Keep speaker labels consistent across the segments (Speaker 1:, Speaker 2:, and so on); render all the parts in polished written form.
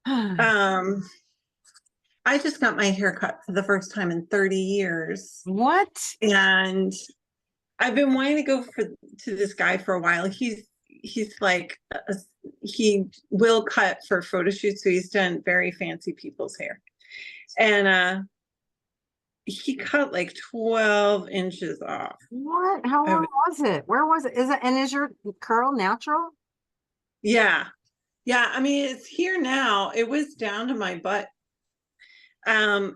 Speaker 1: Um, I just got my hair cut for the first time in 30 years.
Speaker 2: What?
Speaker 1: And I've been wanting to go to this guy for a while. He's like he will cut for photo shoots, so he's done very fancy people's hair. And he cut like 12 inches off.
Speaker 2: What? How long was it? Where was it? Is your curl natural?
Speaker 1: Yeah. Yeah, I mean it's here now. It was down to my butt.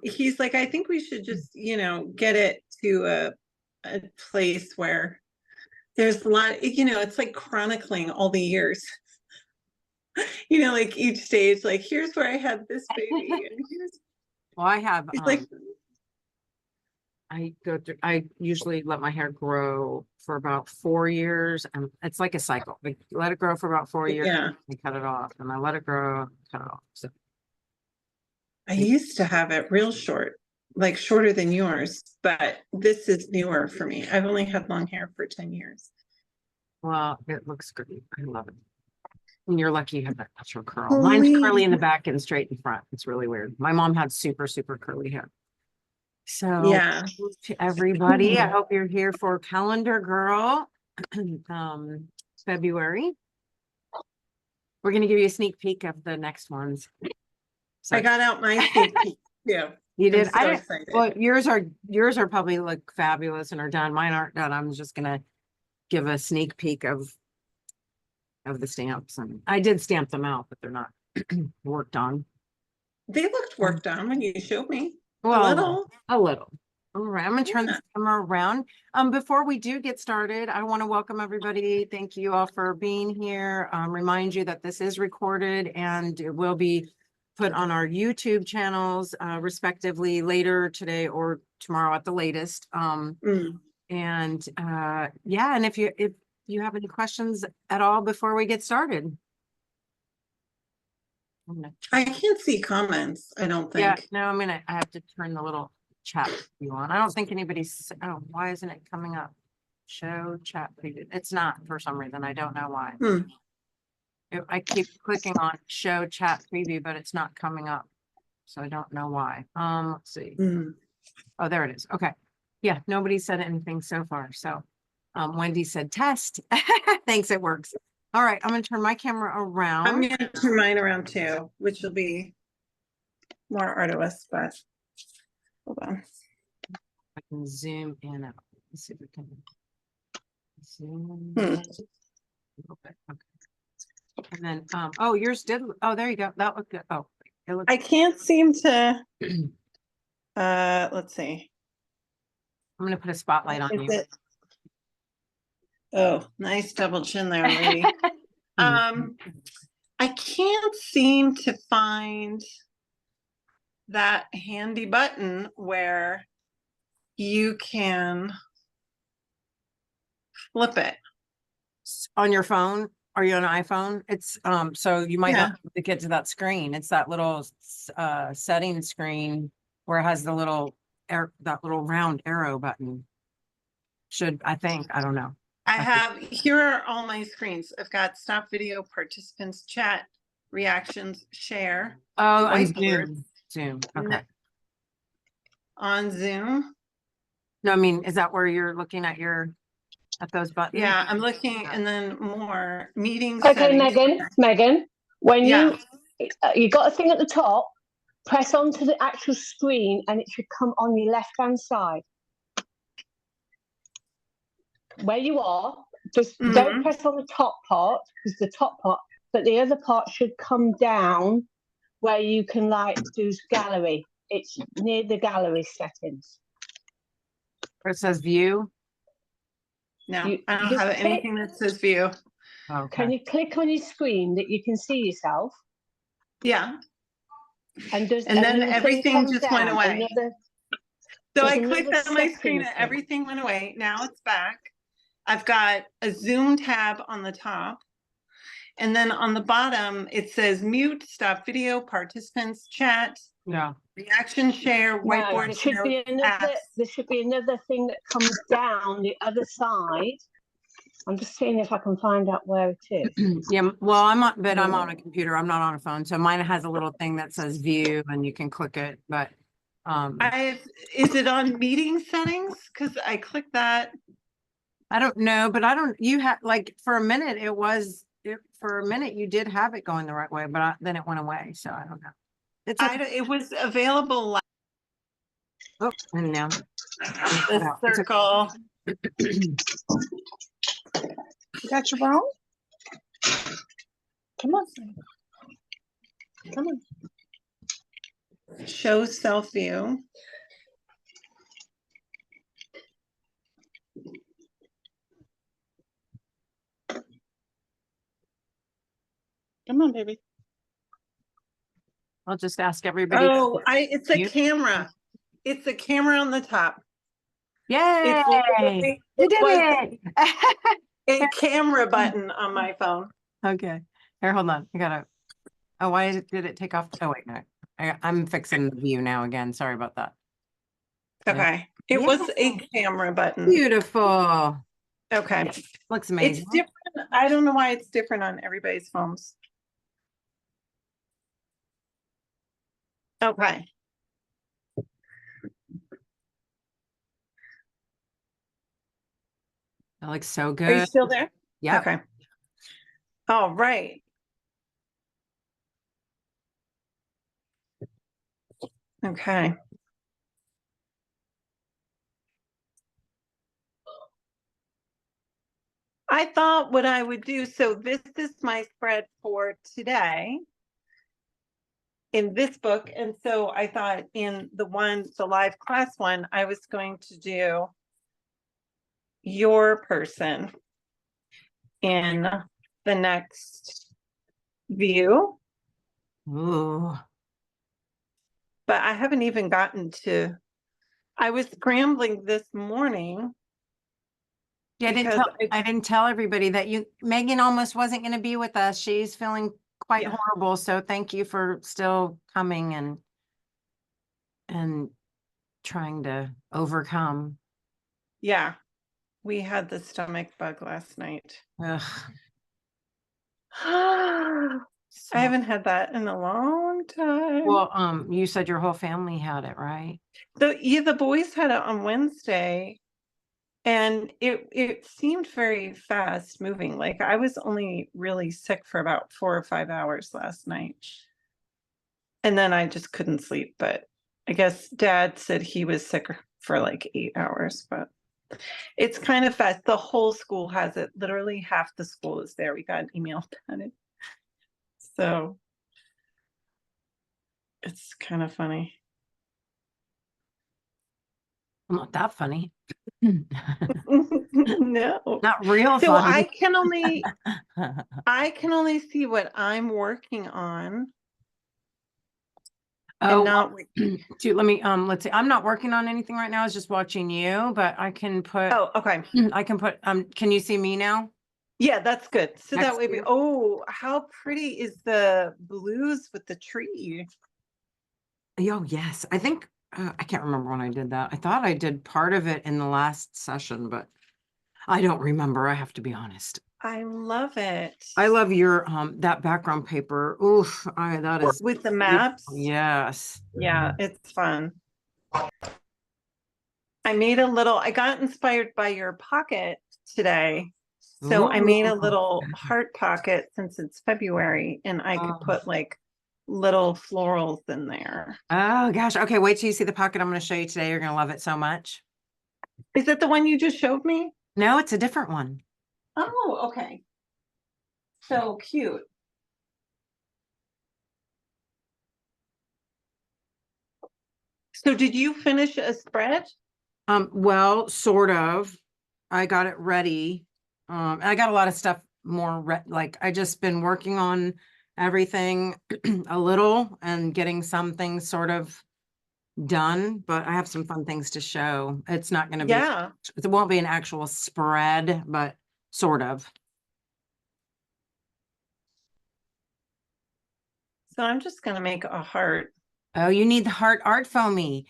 Speaker 1: He's like, I think we should just, get it to a place where there's a lot, it's like chronicling all the years. Like each stage, like here's where I had this baby, and here's
Speaker 2: Well, I have
Speaker 1: like
Speaker 2: I usually let my hair grow for about 4 years, and it's like a cycle. Like let it grow for about 4 years,
Speaker 1: yeah.
Speaker 2: and cut it off, and I let it grow, cut it off. So
Speaker 1: I used to have it real short, like shorter than yours, but this is newer for me. I've only had long hair for 10 years.
Speaker 2: well, it looks great. I love it. And you're lucky you have that natural curl. Mine's curly in the back and straight in front. It's really weird. My mom had super, super curly hair. So
Speaker 1: Yeah.
Speaker 2: to everybody, I hope you're here for Calendar Girl February. We're going to give you a sneak peek of the next ones.
Speaker 1: So I got out my sneak peek too.
Speaker 2: You did?
Speaker 1: I'm so excited.
Speaker 2: Well, yours are probably look fabulous and are done. Mine aren't done. I'm just gonna give a sneak peek of the stamps, and I did stamp them out, but they're not worked on.
Speaker 1: They looked worked on when you showed me.
Speaker 2: Well,
Speaker 1: a little.
Speaker 2: All right, I'm gonna turn this camera around. Before we do get started, I want to welcome everybody. Thank you all for being here. Remind you that this is recorded and it will be put on our YouTube channels, respectively, later today or tomorrow at the latest. And if you have any questions at all before we get started.
Speaker 1: I can't see comments, I don't think.
Speaker 2: Yeah, no, I have to turn the little chat view on. I don't think anybody's, why isn't it coming up? Show chat preview. It's not for some reason. I don't know why. I keep clicking on show chat preview, but it's not coming up. So I don't know why. Let's see. Oh, there it is. Okay. Yeah, nobody said anything so far. So Wendy said test. Thanks, it works. All right, I'm gonna turn my camera around.
Speaker 1: I'm gonna turn mine around too, which will be more arduous, but hold on.
Speaker 2: I can zoom in. Let's see if we can zoom in a little bit. Okay. And then, oh, yours did. Oh, there you go. That looked good. Oh, it looked.
Speaker 1: I can't seem to. Let's see.
Speaker 2: I'm gonna put a spotlight on you.
Speaker 1: Oh, nice double chin there, lady. I can't seem to find that handy button where you can flip it
Speaker 2: on your phone. Are you on an iPhone? It's so you might not to get to that screen. It's that little setting screen where it has the little that little round arrow button. I think, I don't know.
Speaker 1: Here are all my screens. I've got stop video, participants, chat, reactions, share.
Speaker 2: Oh, and Zoom. Okay.
Speaker 1: On Zoom.
Speaker 2: No, I mean, is that where you're looking at those buttons?
Speaker 1: Yeah, I'm looking, and then more meetings.
Speaker 3: Okay, Megan, when you got a thing at the top, press onto the actual screen and it should come on your left-hand side. Where you are, just don't press on the top part, because the top part, but the other part should come down where you can do gallery. It's near the gallery settings.
Speaker 2: Where it says view?
Speaker 1: No, I don't have anything that says view.
Speaker 2: Okay.
Speaker 3: Can you click on your screen that you can see yourself?
Speaker 1: Yeah.
Speaker 3: And
Speaker 1: then everything just went away. So I clicked on my screen and everything went away. Now it's back. I've got a Zoom tab on the top. And then on the bottom, it says mute, stop video, participants, chat, reaction, share, whiteboard.
Speaker 3: There should be another thing that comes down the other side. I'm just seeing if I can find out where it is.
Speaker 2: Yeah, well, I'm on a computer. I'm not on a phone. So mine has a little thing that says view and you can click it, but
Speaker 1: is it on meeting settings? Because I clicked that.
Speaker 2: I don't know, but you have like for a minute for a minute you did have it going the right way, but then it went away. So I don't know. It's okay.
Speaker 1: It was available.
Speaker 2: Oh, and now
Speaker 1: The circle.
Speaker 3: You got your bone? Come on. Come on.
Speaker 1: Show self view. Come on, baby.
Speaker 2: I'll just ask everybody.
Speaker 1: Oh, it's a camera. It's a camera on the top.
Speaker 2: Yay! You did it!
Speaker 1: A camera button on my phone.
Speaker 2: Okay. Here, hold on. I gotta. Oh, why did it take off? Oh, wait, no. I'm fixing the view now again. Sorry about that.
Speaker 1: Okay. It was a camera button.
Speaker 2: Beautiful.
Speaker 1: Okay.
Speaker 2: Yeah. Looks amazing.
Speaker 1: It's different. I don't know why it's different on everybody's phones. Okay.
Speaker 2: That looks so good.
Speaker 1: Are you still there?
Speaker 2: Yeah.
Speaker 1: Okay. All right. Okay. I thought what I would do, so this is my spread for today in this book. And so I thought in the live class one, I was going to do your person in the next view.
Speaker 2: Ooh.
Speaker 1: But I haven't even gotten to, I was scrambling this morning.
Speaker 2: Yeah, I didn't tell everybody that Megan almost wasn't going to be with us. She's feeling quite horrible. So thank you for still coming and trying to overcome.
Speaker 1: Yeah, we had the stomach bug last night.
Speaker 2: Ugh.
Speaker 1: I haven't had that in a long time.
Speaker 2: Well, you said your whole family had it, right?
Speaker 1: The boys had it on Wednesday. And it seemed very fast moving. Like I was only really sick for about 4 or 5 hours last night. And then I just couldn't sleep. But I guess Dad said he was sick for like 8 hours, but it's kind of fast. The whole school has it. Literally half the school is there. We got an email about it. So it's kind of funny.
Speaker 2: Not that funny.
Speaker 1: No,
Speaker 2: not real
Speaker 1: so
Speaker 2: funny.
Speaker 1: I can only see what I'm working on.
Speaker 2: Oh, let me let's see. I'm not working on anything right now. I was just watching you, but I can put.
Speaker 1: Oh, okay.
Speaker 2: I can put. Can you see me now?
Speaker 1: Yeah, that's good. So
Speaker 2: Next
Speaker 1: that way, oh, how pretty is the blues with the tree?
Speaker 2: Oh yes, I think. I can't remember when I did that. I thought I did part of it in the last session, but I don't remember. I have to be honest.
Speaker 1: I love it.
Speaker 2: I love your that background paper. Oof, that is
Speaker 1: with the maps.
Speaker 2: Yes.
Speaker 1: Yeah, it's fun. I made I got inspired by your pocket today. So I made a little heart pocket since it's February, and I could put like little florals in there.
Speaker 2: Oh gosh. Okay, wait till you see the pocket I'm going to show you today. You're going to love it so much.
Speaker 1: Is it the one you just showed me?
Speaker 2: No, it's a different one.
Speaker 1: Oh, okay. So cute. So did you finish a spread?
Speaker 2: Well, sort of. I got it ready. I got a lot of stuff more like I just been working on everything a little and getting some things sort of done, but I have some fun things to show. It's not going to be, it won't be an actual spread, but sort of.
Speaker 1: So I'm just going to make a heart.
Speaker 2: Oh, you need the heart ArtFoamy.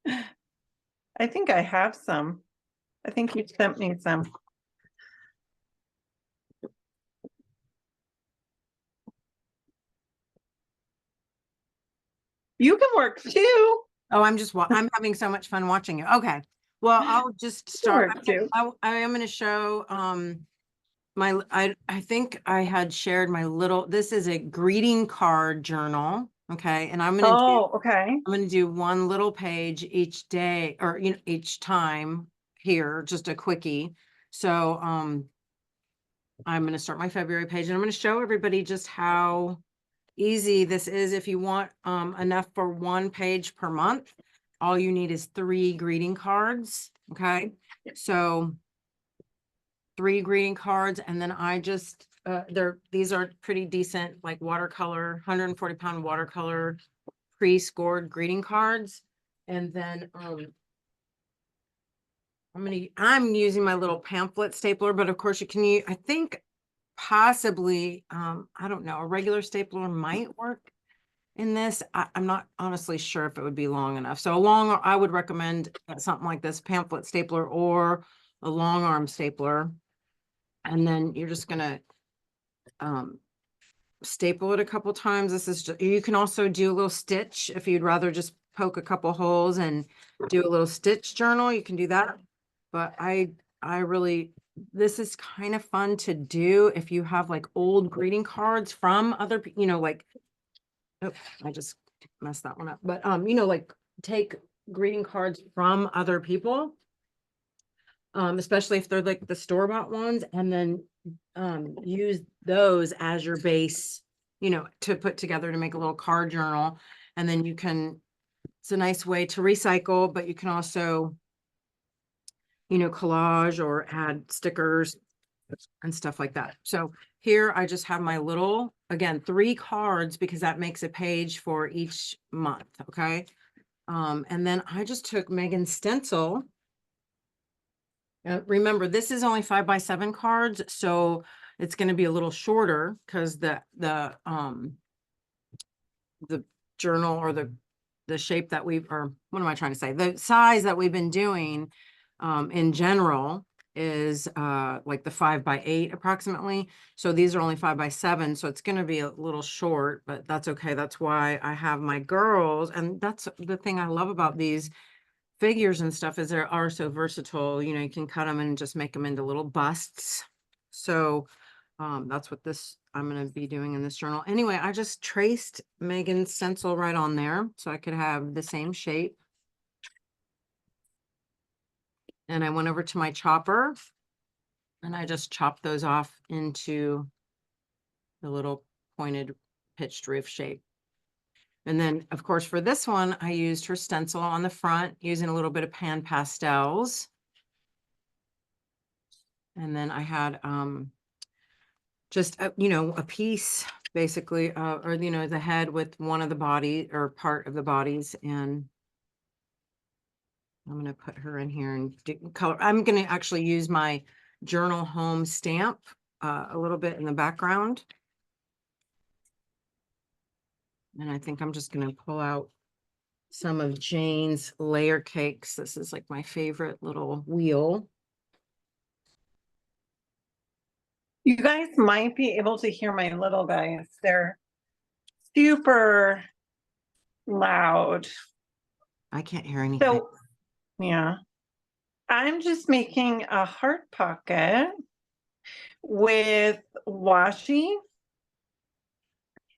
Speaker 1: I think I have some. I think you sent me some. You can work too.
Speaker 2: Oh, I'm having so much fun watching you. Okay. Well, I'll just start. I am going to show I think I had shared my little, this is a greeting card journal. Okay. And I'm going to do one little page each day, or each time here, just a quickie. So I'm going to start my February page, and I'm going to show everybody just how easy this is. If you want enough for one page per month, all you need is 3 greeting cards. Okay. So 3 greeting cards, and then I just these are pretty decent, like watercolor, 140-pound watercolor pre-scored greeting cards. And then I'm using my little pamphlet stapler, but of course you can use, I think possibly I don't know, a regular stapler might work in this. I'm not honestly sure if it would be long enough. So I would recommend something like this, pamphlet stapler or a long arm stapler. And then you're just gonna staple it a couple times. This is just, you can also do a little stitch if you'd rather just poke a couple holes and do a little stitch journal. You can do that. But I really, this is kind of fun to do if you have like old greeting cards from other, like, oh, I just messed that one up. But like take greeting cards from other people, especially if they're like the store-bought ones, and then use those as your base, to put together to make a little card journal. And then it's a nice way to recycle, but you can also, collage or add stickers and stuff like that. So here I just have my little, again, 3 cards, because that makes a page for each month. Okay. And then I just took Megan's stencil. Remember, this is only 5x7 cards, so it's going to be a little shorter, because the journal, or the shape that or what am I trying to say? The size that we've been doing in general is like the 5x8 approximately. So these are only 5x7, so it's going to be a little short, but that's okay. That's why I have my girls, and that's the thing I love about these figures and stuff, is they are so versatile. You can cut them and just make them into little busts. So that's what I'm going to be doing in this journal. Anyway, I just traced Megan's stencil right on there so I could have the same shape. And I went over to my chopper and I just chopped those off into the little pointed pitched roof shape. And then, of course, for this one, I used her stencil on the front, using a little bit of pan pastels. And then I had just, a piece, basically, or, the head with one of the body, or part of the bodies. And I'm going to put her in here and do color. I'm going to actually use my Journal Home stamp a little bit in the background. And I think I'm just going to pull out some of Jane's layer cakes. This is like my favorite little wheel.
Speaker 1: You guys might be able to hear my little guys. They're super loud.
Speaker 2: I can't hear anything.
Speaker 1: So, yeah. I'm just making a heart pocket with washi.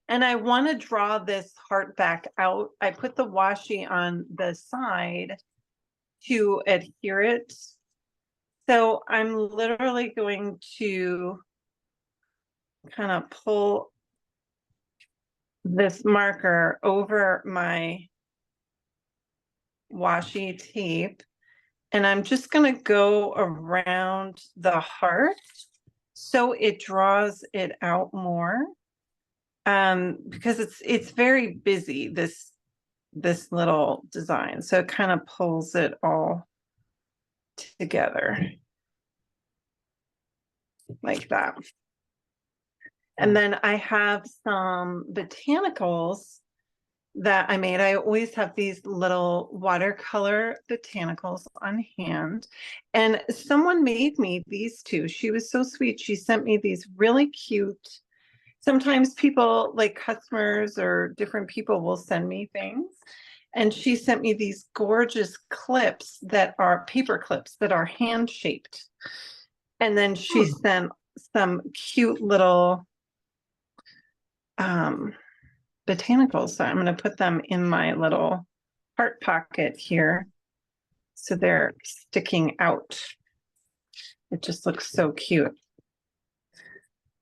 Speaker 1: And I want to draw this heart back out. I put the washi on the side to adhere it. So I'm literally going to kind of pull this marker over my washi tape, and I'm just going to go around the heart so it draws it out more, because it's very busy, this little design, so it kind of pulls it all together like that. And then I have some botanicals that I made. I always have these little watercolor botanicals on hand. And someone made me these two. She was so sweet. She sent me these really cute. Sometimes people, like customers or different people, will send me things. And she sent me these gorgeous clips that are paper clips that are hand shaped. And then she sent some cute little botanicals. So I'm going to put them in my little heart pocket here. So they're sticking out. It just looks so cute.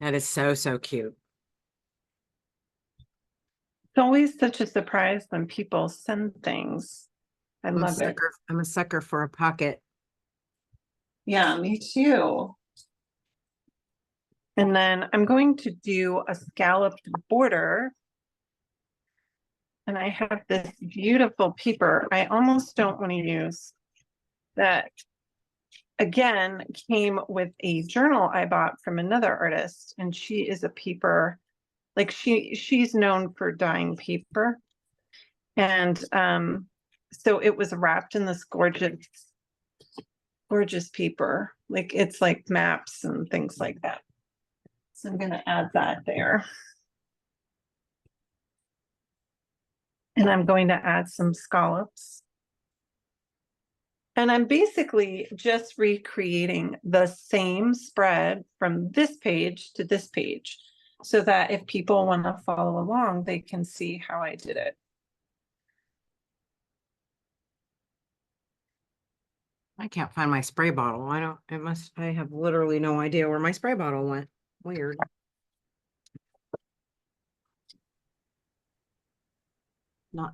Speaker 2: That is so, so cute.
Speaker 1: It's always such a surprise when people send things. I love it.
Speaker 2: I'm a sucker for a pocket.
Speaker 1: Yeah, me too. And then I'm going to do a scalloped border. And I have this beautiful paper I almost don't want to use that, again, came with a journal I bought from another artist. And she is a paper, like she's known for dyeing paper. And so it was wrapped in this gorgeous paper. Like it's like maps and things like that. So I'm going to add that there. And I'm going to add some scallops. And I'm basically just recreating the same spread from this page to this page, so that if people want to follow along, they can see how I did it.
Speaker 2: I can't find my spray bottle. I have literally no idea where my spray bottle went. Weird.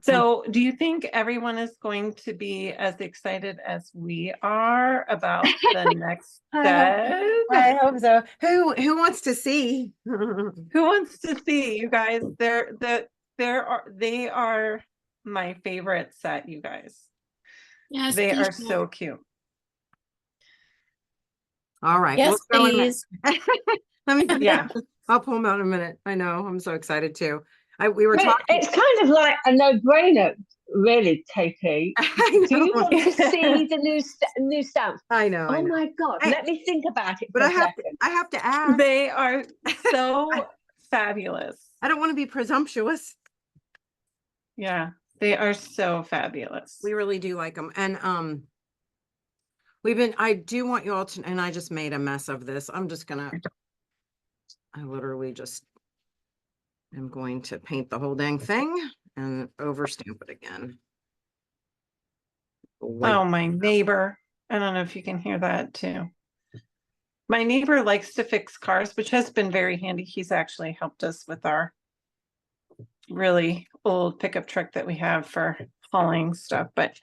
Speaker 1: So do you think everyone is going to be as excited as we are about the next step?
Speaker 2: I hope so. Who wants to see?
Speaker 1: Who wants to see, you guys? They are my favorite set, you guys. Yes, they are so cute.
Speaker 2: All right.
Speaker 4: Yes, please.
Speaker 1: Yeah.
Speaker 2: I'll pull them out in a minute. I know. I'm so excited too. We were talking.
Speaker 3: It's kind of like a no-brainer, really, Katie. Do you want to see the new stamps?
Speaker 2: I know.
Speaker 3: Oh my God! Let me think about it.
Speaker 2: But I have to ask.
Speaker 1: They are so fabulous.
Speaker 2: I don't want to be presumptuous.
Speaker 1: Yeah, they are so fabulous.
Speaker 2: We really do like them, and I do want you all to, and I just made a mess of this. I literally just am going to paint the whole dang thing and overstamp it again.
Speaker 1: Oh, my neighbor. I don't know if you can hear that too. My neighbor likes to fix cars, which has been very handy. He's actually helped us with our really old pickup truck that we have for hauling stuff. But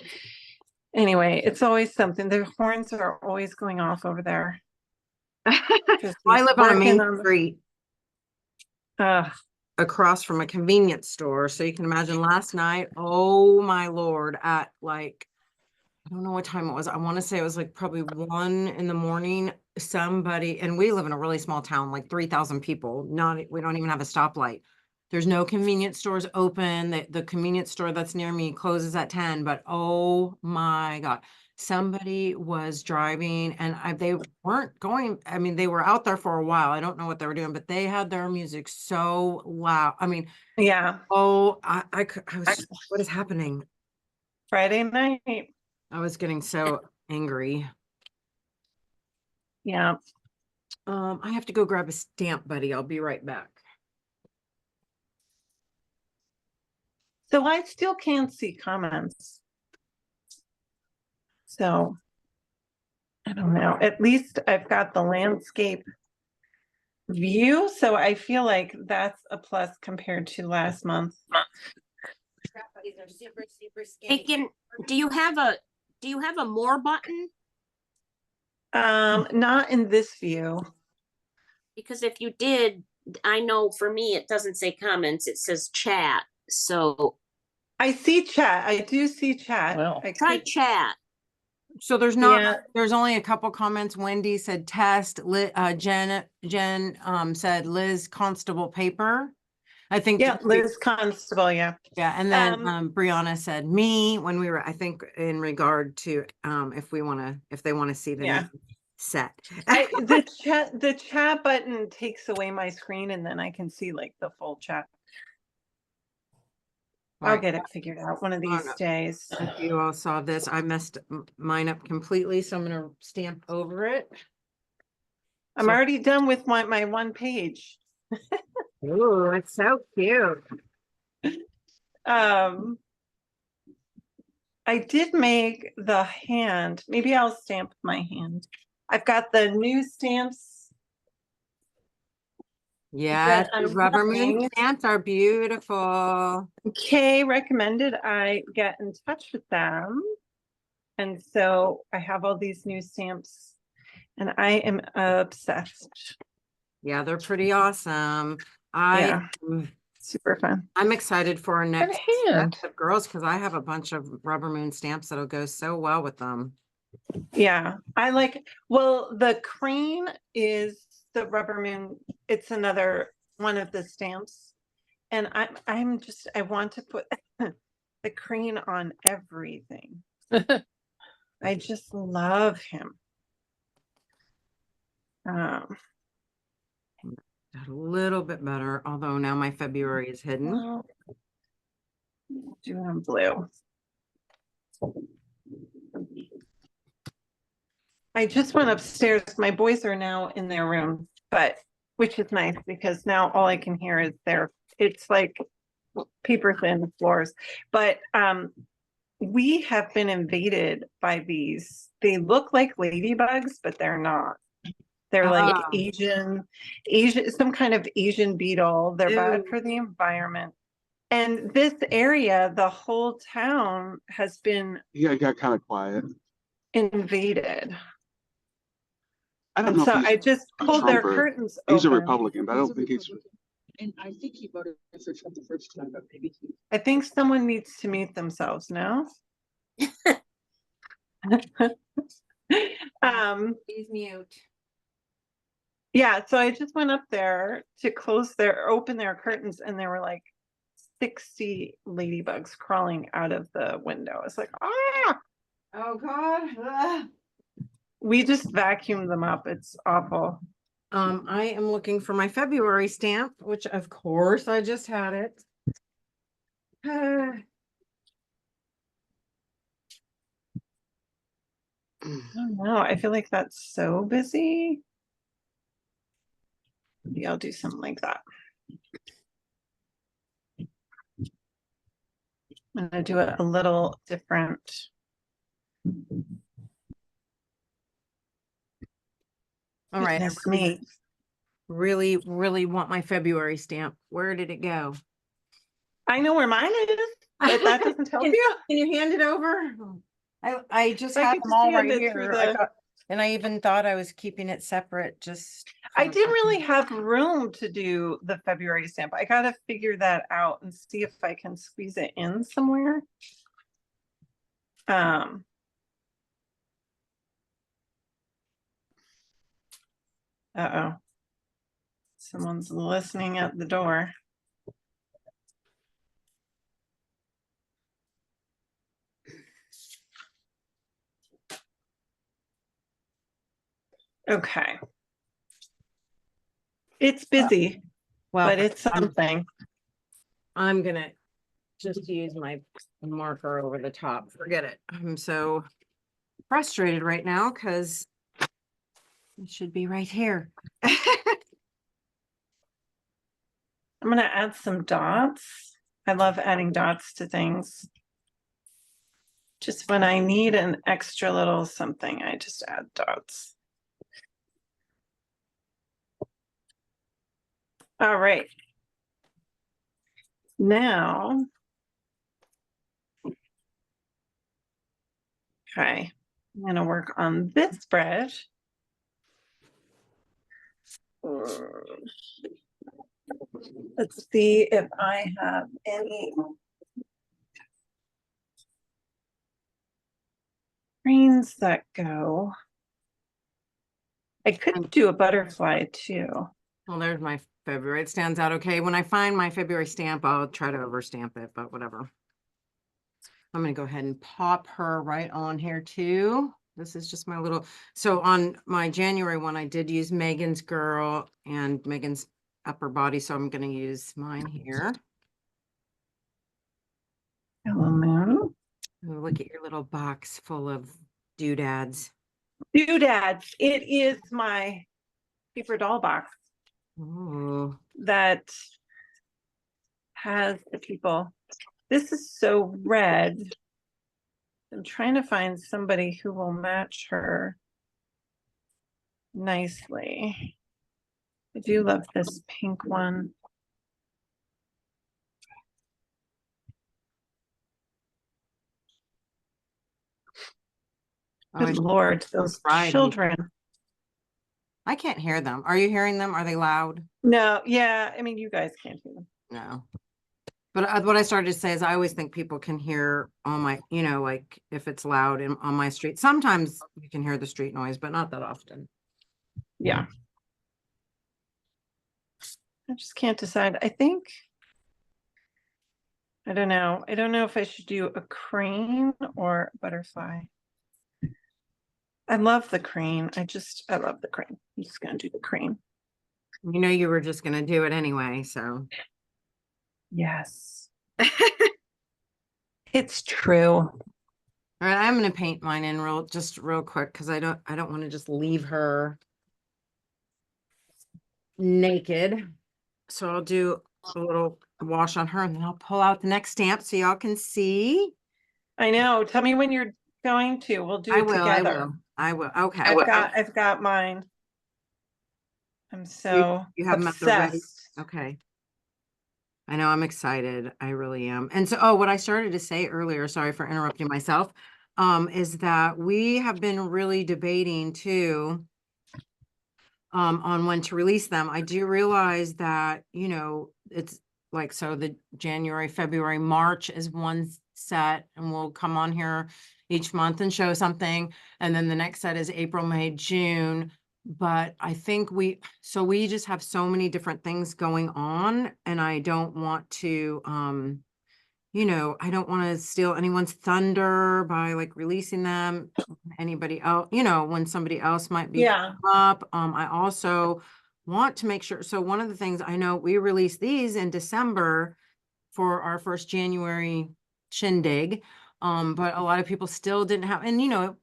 Speaker 1: anyway, it's always something. The horns are always going off over there.
Speaker 2: I live on a main street across from a convenience store. So you can imagine last night, oh my Lord, at like, I don't know what time it was. I want to say it was like probably 1 a.m. Somebody, and we live in a really small town, like 3,000 people. We don't even have a stoplight. There's no convenience stores open. The convenience store that's near me closes at 10, but oh my God. Somebody was driving and they weren't going. I mean, they were out there for a while. I don't know what they were doing, but they had their music so loud. I mean,
Speaker 1: yeah.
Speaker 2: Oh, I was, what is happening?
Speaker 1: Friday night.
Speaker 2: I was getting so angry.
Speaker 1: Yeah.
Speaker 2: I have to go grab a stamp, buddy. I'll be right back.
Speaker 1: So I still can't see comments. So I don't know. At least I've got the landscape view. So I feel like that's a plus compared to last month.
Speaker 4: Do you have a more button?
Speaker 1: Not in this view.
Speaker 4: Because if you did, I know for me it doesn't say comments, it says chat. So
Speaker 1: I see chat. I do see chat.
Speaker 3: Well,
Speaker 4: try chat.
Speaker 2: So there's there's only a couple comments. Wendy said test. Jen said Liz Constable paper. I think.
Speaker 1: Yeah, Liz Constable, yeah.
Speaker 2: Yeah, and then Brianna said me when we were, I think, in regard to if they want to see the new set.
Speaker 1: The chat button takes away my screen, and then I can see like the full chat. I'll get it figured out one of these days.
Speaker 2: If you all saw this, I messed mine up completely, so I'm gonna stamp over it.
Speaker 1: I'm already done with my one page.
Speaker 2: Oh, it's so cute.
Speaker 1: I did make the hand. Maybe I'll stamp my hand. I've got the new stamps.
Speaker 2: Yeah, the rubber moon stamps are beautiful.
Speaker 1: Kay recommended I get in touch with them. And so I have all these new stamps and I am obsessed.
Speaker 2: Yeah, they're pretty awesome.
Speaker 1: Super fun.
Speaker 2: I'm excited for our next set of girls because I have a bunch of rubber moon stamps that'll go so well with them.
Speaker 1: Yeah, I like, well, the crane is the rubber moon. It's another one of the stamps. And I want to put the crane on everything. I just love him.
Speaker 2: A little bit better, although now my February is hidden.
Speaker 1: Well, do it on blue. I just went upstairs. My boys are now in their room, which is nice because now all I can hear is it's like paper thin floors. But we have been invaded by these. They look like ladybugs, but they're not. They're like Asian, some kind of Asian beetle. They're bad for the environment. And this area, the whole town has been
Speaker 5: it got kind of quiet.
Speaker 1: Invaded.
Speaker 5: I don't know.
Speaker 1: So I just pulled their curtains open.
Speaker 5: He's a Republican, but I don't think he's.
Speaker 6: And I think he voted for Trump the first time, but maybe he.
Speaker 1: I think someone needs to mute themselves now.
Speaker 2: Please mute.
Speaker 1: Yeah, so I just went up there to open their curtains, and there were like 60 ladybugs crawling out of the window. It's like, ah!
Speaker 2: Oh God. Ugh.
Speaker 1: We just vacuumed them up. It's awful.
Speaker 2: I am looking for my February stamp, which of course I just had it.
Speaker 1: I don't know. I feel like that's so busy. Maybe I'll do something like that. I'm gonna do it a little different.
Speaker 2: All right, I really want my February stamp. Where did it go?
Speaker 1: I know where mine is, but that doesn't help you.
Speaker 2: Can you hand it over? I just had them all right here. And I even thought I was keeping it separate.
Speaker 1: I didn't really have room to do the February stamp. I gotta figure that out and see if I can squeeze it in somewhere. Uh-oh. Someone's listening at the door. Okay. It's busy, but it's something.
Speaker 2: I'm gonna just use my marker over the top. Forget it. I'm so frustrated right now because it should be right here.
Speaker 1: I'm gonna add some dots. I love adding dots to things. Just when I need an extra little something, I just add dots. All right. Now, okay, I'm gonna work on this spread. Let's see if I have any greens that go. I could do a butterfly too.
Speaker 2: Well, there's my February. It stands out okay. When I find my February stamp, I'll try to overstamp it, but whatever. I'm going to go ahead and pop her right on here too. This is just my little, so on my January one, I did use Megan's girl and Megan's upper body. So I'm going to use mine here.
Speaker 1: Hello, Moon.
Speaker 2: Ooh, look at your little box full of doodads.
Speaker 1: Doodads. It is my paper doll box
Speaker 2: Ooh.
Speaker 1: that has the people. This is so red. I'm trying to find somebody who will match her nicely. I do love this pink one. Good Lord, those children.
Speaker 2: I can't hear them. Are you hearing them? Are they loud?
Speaker 1: No, yeah. I mean, you guys can't hear them.
Speaker 2: No. But what I started to say is I always think people can hear on my, you know, like if it's loud on my street. Sometimes you can hear the street noise, but not that often.
Speaker 1: Yeah. I just can't decide. I think, I don't know. I don't know if I should do a crane or a butterfly. I love the crane. I love the crane. I'm just going to do the crane.
Speaker 2: You know, you were just going to do it anyway. So.
Speaker 1: Yes. It's true.
Speaker 2: All right. I'm going to paint mine in real quick. Cause I don't want to just leave her naked. So I'll do a little wash on her and then I'll pull out the next stamp so y'all can see.
Speaker 1: I know. Tell me when you're going to. We'll do it together.
Speaker 2: I will. Okay.
Speaker 1: I've got mine. I'm so
Speaker 2: you have
Speaker 1: obsessed.
Speaker 2: them ready. Okay. I know I'm excited. I really am. And so, what I started to say earlier, sorry for interrupting myself, is that we have been really debating too, on when to release them. I do realize that, you know, it's like, so the January, February, March is one set and we'll come on here each month and show something. And then the next set is April, May, June. But I think we just have so many different things going on and I don't want to, you know, I don't want to steal anyone's thunder by like releasing them, anybody else, you know, when somebody else might be up. I also want to make sure. So one of the things I know we released these in December for our first January shindig. But a lot of people still didn't have, and you know,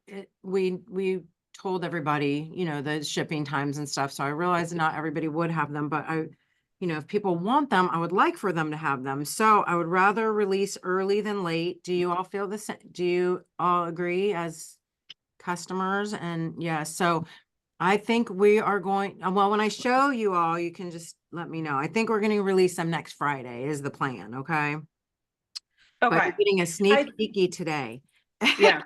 Speaker 2: we told everybody, you know, the shipping times and stuff. So I realized not everybody would have them, but you know, if people want them, I would like for them to have them. So I would rather release early than late. Do you all feel the same? Do you all agree as customers? And yeah, so I think we are going, well, when I show you all, you can just let me know. I think we're going to release them next Friday is the plan. Okay. But you're getting a sneak peeky today.
Speaker 1: Yeah.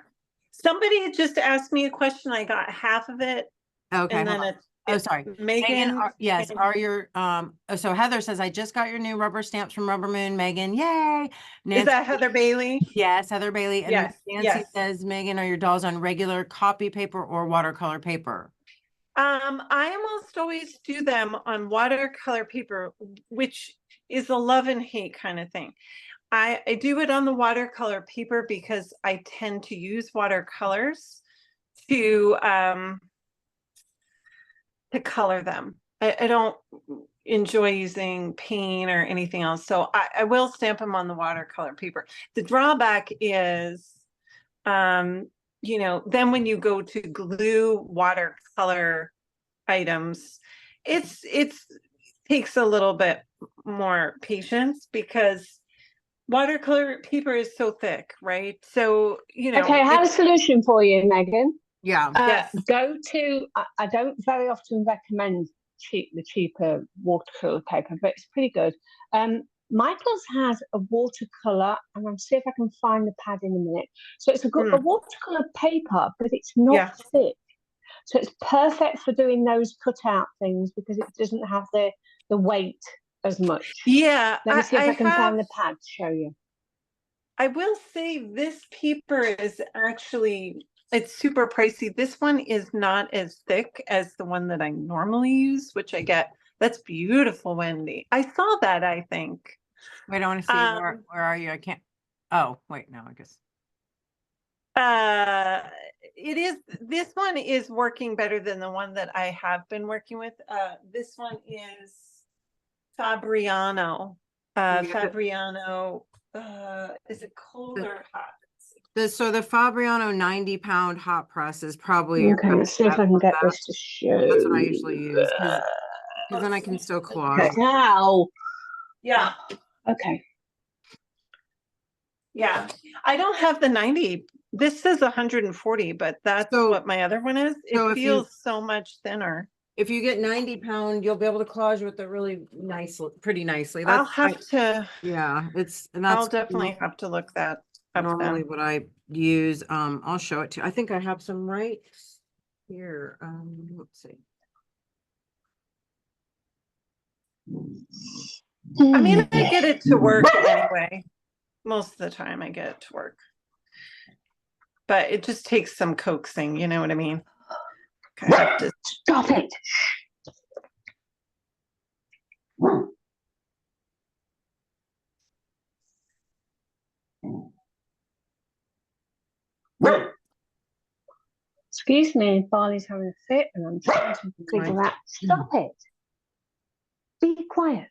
Speaker 1: Somebody had just asked me a question. I got half of it.
Speaker 2: Okay.
Speaker 1: And then
Speaker 2: sorry.
Speaker 1: Megan.
Speaker 2: Yes. Are your, so Heather says, I just got your new rubber stamps from Rubber Moon, Megan. Yay.
Speaker 1: Is that Heather Bailey?
Speaker 2: Yes. Heather Bailey. And
Speaker 1: yes.
Speaker 2: Nancy says, Megan, are your dolls on regular copy paper or watercolor paper?
Speaker 1: I almost always do them on watercolor paper, which is a love and hate kind of thing. I do it on the watercolor paper because I tend to use watercolors to color them. I don't enjoy using paint or anything else. So I will stamp them on the watercolor paper. The drawback is, you know, then when you go to glue watercolor items, it's takes a little bit more patience because watercolor paper is so thick, right? So, you know.
Speaker 3: Okay, I have a solution for you, Megan.
Speaker 2: Yeah.
Speaker 1: Yes.
Speaker 3: Go to, I don't very often recommend the cheaper watercolor paper, but it's pretty good. Michael's has a watercolor, and I'll see if I can find the pad in a minute. So it's a watercolor paper, but it's not thick. So it's perfect for doing those cutout things because it doesn't have the weight as much.
Speaker 1: Yeah.
Speaker 3: Let me see if I can find the pad to show you.
Speaker 1: I will say this paper is actually, it's super pricey. This one is not as thick as the one that I normally use, which I get That's beautiful, Wendy. I saw that, I think.
Speaker 2: Wait, I want to see where are you? I can't. Oh, wait, no, I guess.
Speaker 1: This one is working better than the one that I have been working with. This one is Fabriano. Fabriano, is it cold or hot?
Speaker 2: So the Fabriano 90-pound hot press is probably
Speaker 3: Okay, let's see if I can get this to show.
Speaker 2: That's what I usually use, because then I can still collage.
Speaker 3: Okay. Now.
Speaker 1: Yeah.
Speaker 3: Okay.
Speaker 1: Yeah. I don't have the 90. This says 140, but that's what my other one is. It feels so much thinner.
Speaker 2: If you get 90-pound, you'll be able to collage with it really pretty nicely.
Speaker 1: I'll have to.
Speaker 2: Yeah,
Speaker 1: I'll definitely have to look that up.
Speaker 2: Normally what I use. I'll show it to you. I think I have some right here. Let's see.
Speaker 1: I mean, I get it to work anyway. Most of the time I get it to work. But it just takes some coaxing, you know what I mean? Okay, I have to
Speaker 3: stop it. Excuse me, Barley's having a fit and I'm trying to figure out. Stop it. Be quiet.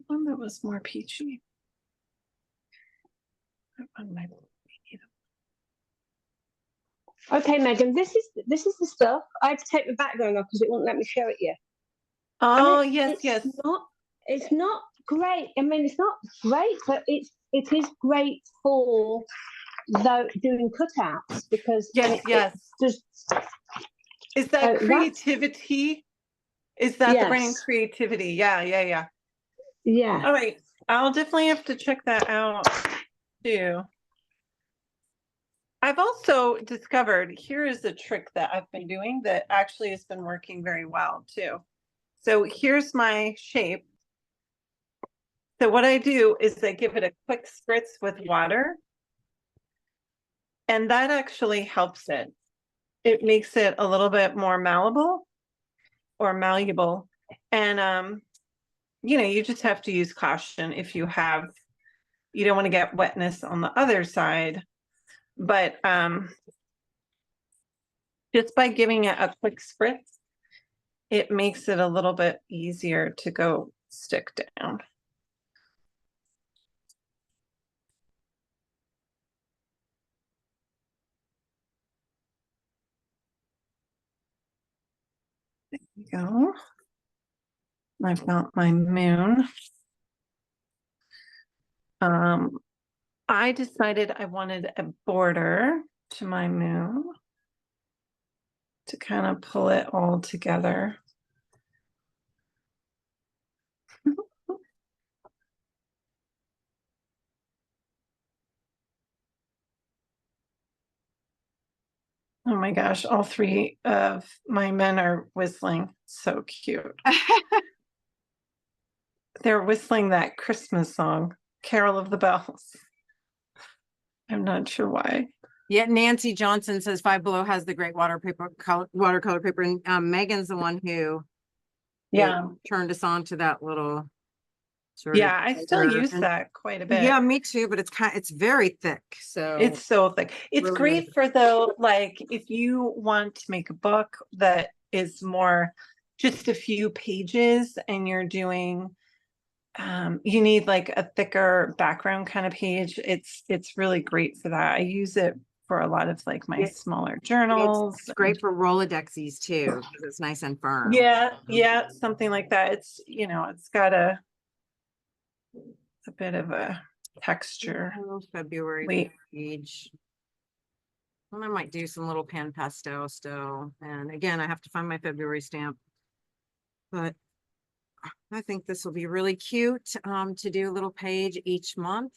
Speaker 1: One that was more peachy.
Speaker 3: Okay, Megan, this is the stuff. I had to take the background off because it won't let me show it yet.
Speaker 1: Oh, yes.
Speaker 3: It's not great. I mean, it's not great, but it is great for doing cutouts because
Speaker 1: yes. Is that creativity? Is that the brain creativity? Yeah. All right. I'll definitely have to check that out too. I've also discovered, here is a trick that I've been doing that actually has been working very well too. So here's my shape. So what I do is I give it a quick spritz with water. And that actually helps it. It makes it a little bit more malleable or malleable. And, you just have to use caution if you don't want to get wetness on the other side. But just by giving it a quick spritz, it makes it a little bit easier to go stick down. There we go. I've got my moon. I decided I wanted a border to my moon to kind of pull it all together. Oh my gosh, all three of my men are whistling. So cute. They're whistling that Christmas song, Carol of the Bells. I'm not sure why.
Speaker 2: Yeah, Nancy Johnson says Five Below has the great watercolor paper, and Megan's the one who turned us on to that little sort of
Speaker 1: I still use that quite a bit.
Speaker 2: Yeah, me too, but it's very thick. So
Speaker 1: it's so thick. It's really great for like if you want to make a book that is more just a few pages and you're doing you need like a thicker background kind of page. It's really great for that. I use it for a lot of like my smaller journals.
Speaker 2: It's great for Rolodexes too, because it's nice and firm.
Speaker 1: Yeah, something like that. It's it's got a bit of a texture.
Speaker 2: February page. Well, I might do some little pan pastel still. And again, I have to find my February stamp. But I think this will be really cute to do a little page each month.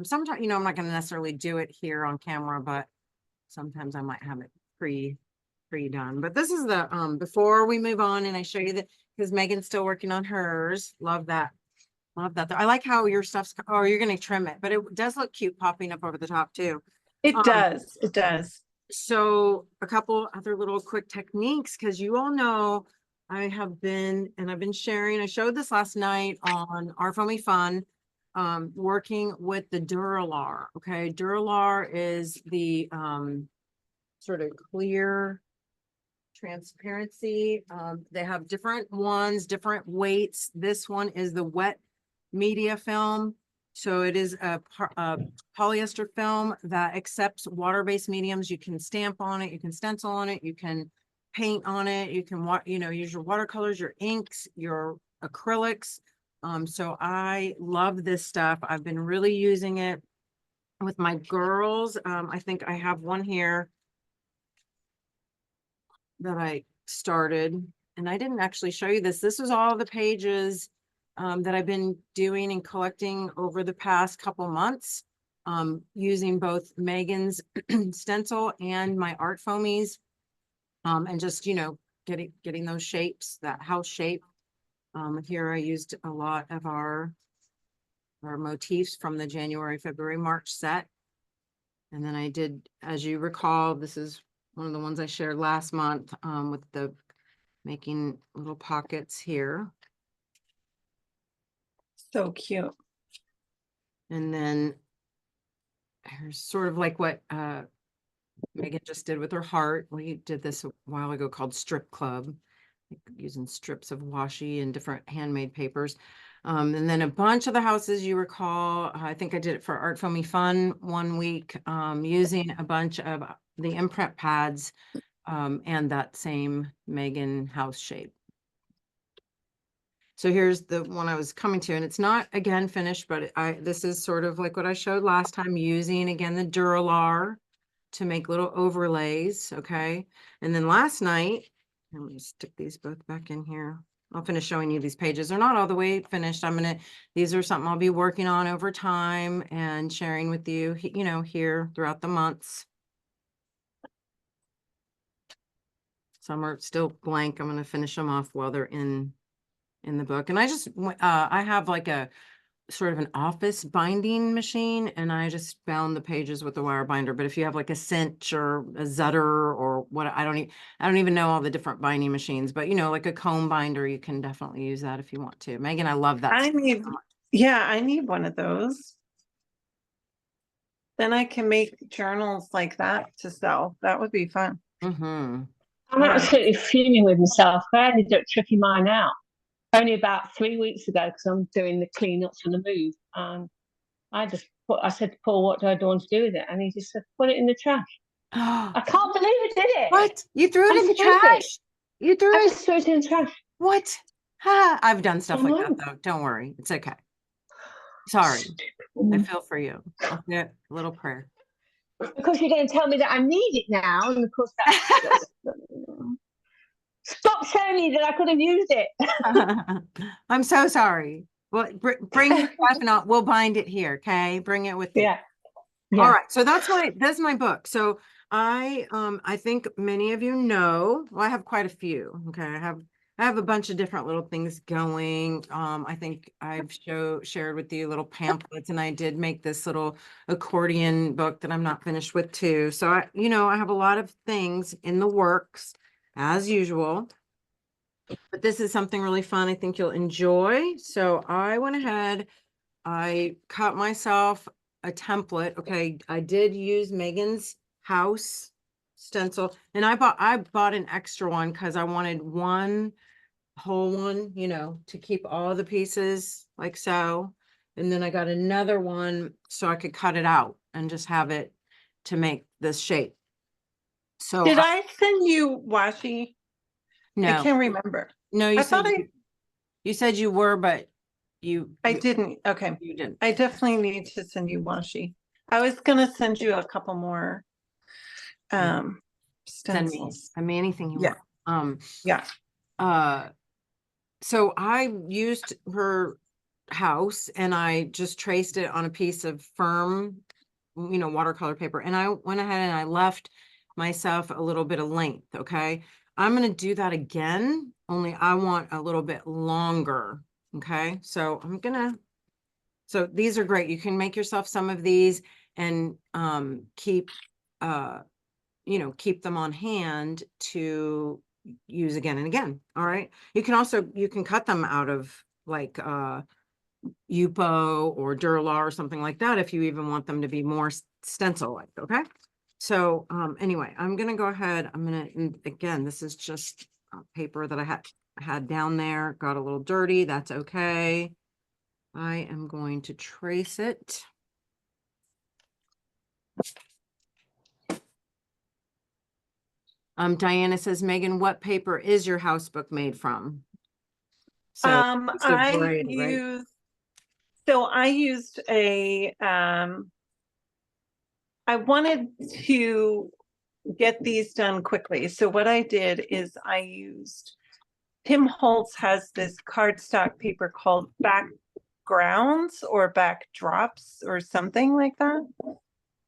Speaker 2: Sometimes, I'm not going to necessarily do it here on camera, but sometimes I might have it pre-done. But this is the, before we move on and I show you that, because Megan's still working on hers. Love that. Love that. I like how your stuff's, you're going to trim it, but it does look cute popping up over the top too.
Speaker 1: It does. It does.
Speaker 2: So a couple other little quick techniques, because you all know I've been sharing, I showed this last night on ArtFoamies Fun, working with the Duralar. Okay. Duralar is the sort of clear transparency. They have different ones, different weights. This one is the wet media film. So it is a polyester film that accepts water-based mediums. You can stamp on it, you can stencil on it, you can paint on it, you can use your watercolors, your inks, your acrylics. So I love this stuff. I've been really using it with my girls. I think I have one here that I started, and I didn't actually show you this. This was all the pages that I've been doing and collecting over the past couple months, using both Megan's stencil and my ArtFoamies, and just, getting those shapes, that house shape. Here I used a lot of our motifs from the January, February, March set. And then I did, as you recall, this is one of the ones I shared last month, with the making little pockets here.
Speaker 1: So cute.
Speaker 2: And then here's sort of like what Megan just did with her heart. We did this a while ago called Strip Club, using strips of washi and different handmade papers. And then a bunch of the houses you recall, I think I did it for ArtFoamies Fun one week, using a bunch of the imprint pads and that same Megan house shape. So here's the one I was coming to, and it's not again finished, but this is sort of like what I showed last time, using again the Duralar to make little overlays. Okay. And then last night, let me stick these both back in here. I'll finish showing you these pages. They're not all the way finished. These are something I'll be working on over time and sharing with you, here throughout the months. Some are still blank. I'm going to finish them off while they're in the book. And I have like a sort of an office binding machine, and I just bound the pages with a wire binder. But if you have like a cinch or a Zutter or what, I don't even know all the different binding machines, but like a comb binder, you can definitely use that if you want to. Megan, I love that.
Speaker 1: I need one of those. Then I can make journals like that to sell. That would be fun.
Speaker 2: Mm-hmm.
Speaker 3: I'm absolutely fuming with myself. I ended up tricking mine out only about 3 weeks ago, because I'm doing the cleanups and the move. And I said to Paul, what do I want to do with it? And he just said, put it in the trash. I can't believe I did it.
Speaker 2: What? You threw it in the trash? You threw it?
Speaker 3: I just threw it in the trash.
Speaker 2: What? I've done stuff like that though. Don't worry. It's okay. Sorry. I feel for you. I'll say a little prayer.
Speaker 3: Because you're going to tell me that I need it now. And of course, that's stop telling me that I could have used it.
Speaker 2: I'm so sorry. Well, bring your stuff and we'll bind it here. Okay. Bring it with you.
Speaker 3: Yeah.
Speaker 2: All right. So that's my book. So I think many of you know, well, I have quite a few. Okay. I have a bunch of different little things going. I think I've shared with you little pamphlets, and I did make this little accordion book that I'm not finished with too. So I have a lot of things in the works as usual, but this is something really fun. I think you'll enjoy. So I went ahead, I cut myself a template. Okay. I did use Megan's house stencil, and I bought an extra one because I wanted one whole one, to keep all the pieces like so. And then I got another one so I could cut it out and just have it to make this shape. So
Speaker 1: did I send you washi?
Speaker 2: No,
Speaker 1: I can't remember.
Speaker 2: No, you said you were, but I
Speaker 1: didn't. Okay.
Speaker 2: You didn't.
Speaker 1: I definitely need to send you washi. I was going to send you a couple more stencils.
Speaker 2: Send me anything you want.
Speaker 1: Yeah.
Speaker 2: So I used her house, and I just traced it on a piece of firm, watercolor paper. And I went ahead and I left myself a little bit of length. Okay. I'm going to do that again, only I want a little bit longer. Okay. So so these are great. You can make yourself some of these, and keep keep them on hand to use again and again. All right. You can cut them out of like Yupo or Durla or something like that if you even want them to be more stencil like. Okay. So anyway, I'm gonna go ahead. And again, this is just paper that I had down there, got a little dirty. That's okay. I am going to trace it. Diana says, Megan, what paper is your house book made from? So
Speaker 1: I used a I wanted to get these done quickly. So what I did is I used Tim Holtz has this cardstock paper called Backgrounds or Backdrops or something like that.